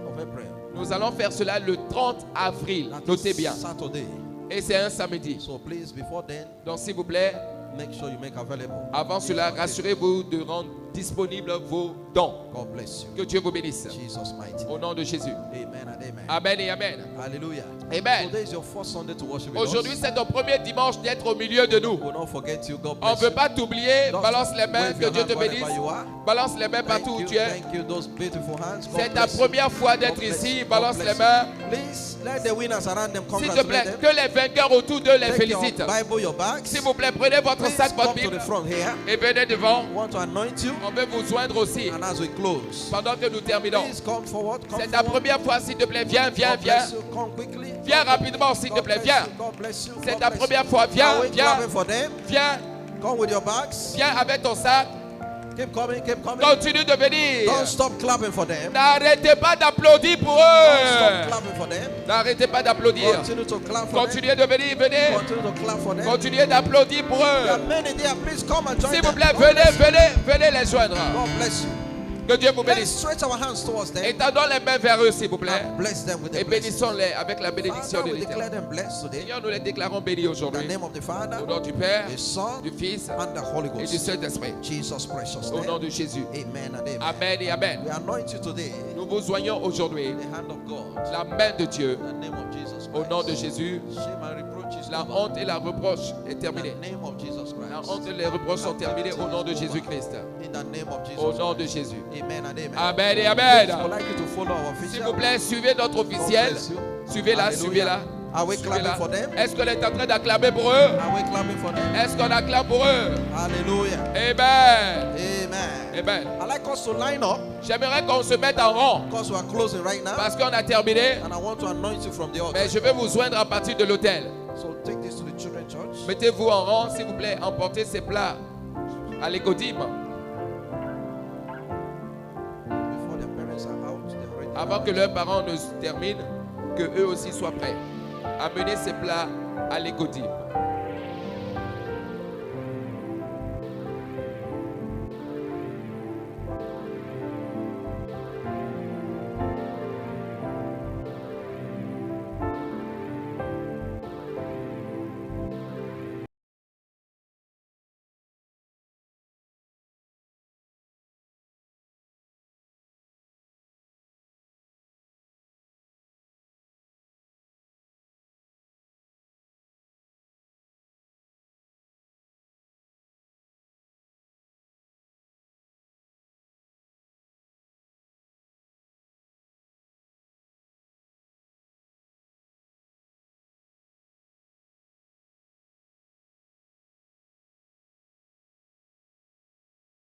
of April. Nous allons faire cela le 30 avril. That Notez is bien. Saturday. Et c'est un samedi. So please, before then, Donc s'il vous plaît, make sure you make available. avant cela, rassurez-vous de rendre disponibles vos don. God bless you. Que Dieu vous bénisse. Jesus mighty Au name. nom de Jésus. Amen and amen. Amen et amen. Hallelujah. Amen. Today is your first Sunday to worship with Aujourd'hui, us. c'est ton premier dimanche d'être au milieu de nous. We will not forget you. God On ne bless veut you. pas t'oublier. Just Balance les mains. wave Que your Dieu hand te wherever bénisse. you are. Balance les mains partout où tu es. Thank you, those beautiful hands. God C'est ta bless you. première fois d'être God bless ici. you. Balance God les bless mains. you. Please let the winners around them S'il te plaît, congratulate them. que les vainqueurs autour d'eux les Take your félicitent. Bible, your bags. S'il vous plaît, prenez votre Please sac, votre come to Bible the front here. et venez devant. We want to anoint you. On veut vous joindre aussi And as we close, pendant que nous terminons. please come forward. Come C'est ta forward. première fois, s'il te plaît. Viens, viens, God viens. bless you. Come quickly. Viens rapidement, s'il te God plaît. bless Viens. you. God bless you. C'est God ta bless première you. fois. Viens, Are we viens, clapping for them? viens. Come with your bags. Viens avec ton sac. Keep coming. Keep coming. Continue de venir. Don't stop clapping for them. N'arrêtez pas d'applaudir pour Don't stop eux. clapping for them. N'arrêtez pas d'applaudir. Continue to clap for them. Continuez de venir, venez. Continue to clap for them. Continuez d'applaudir pour There are eux. many there. Please come and join S'il them. vous plaît, God venez, bless you. venez les joindre. God bless you. Que Dieu vous Let's bénisse. stretch our hands towards them Étendons les mains vers eux, s'il vous plaît. and bless them with Et the blessing. bénissons-les avec la bénédiction Father, de we declare l'Éternel. them blessed today. Seigneur, nous les déclarons bénis In the aujourd'hui. name of the Father, Au nom du Père, the Son, du Fils and the Holy et du Ghost. Saint-Esprit. Jesus' precious Au nom name. de Jésus. Amen and amen. Amen et Amen. We anoint you today Nous vous joignons aujourd'hui in the hand of God. la main de Dieu. In the name of Jesus Au nom de Christ. Jésus, Shame and reproach is la over. honte et la reproche est In terminée. the name of Jesus La Christ. honte et les reproches sont terminés au nom de Jésus-Christ. In the name of Jesus Au nom de Christ. Jésus. Amen and amen. Amen et Please, Amen. I would like you to follow our S'il official. vous plaît, suivez notre officiel. Suivez-la, Hallelujah. suivez-la. Are we Suivez-la. clapping for them? Est-ce qu'on est en train d'acclamer pour eux? Are we clapping for them? Est-ce qu'on acclame pour eux? Hallelujah. Amen. Amen. Amen. I'd like us to line up J'aimerais qu'on se mette en rang because we are closing right now. parce qu'on a terminé. And I want to anoint you from the altar. Mais je vais vous joindre à partir de l'autel. So take this to the children's church. Mettez-vous en rang, s'il vous plaît. Emportez ces plats à l'écodime. Before their parents are out, they're ready. Avant que leurs parents ne se terminent, que eux aussi soient prêts. Amenez ces plats à l'écodime.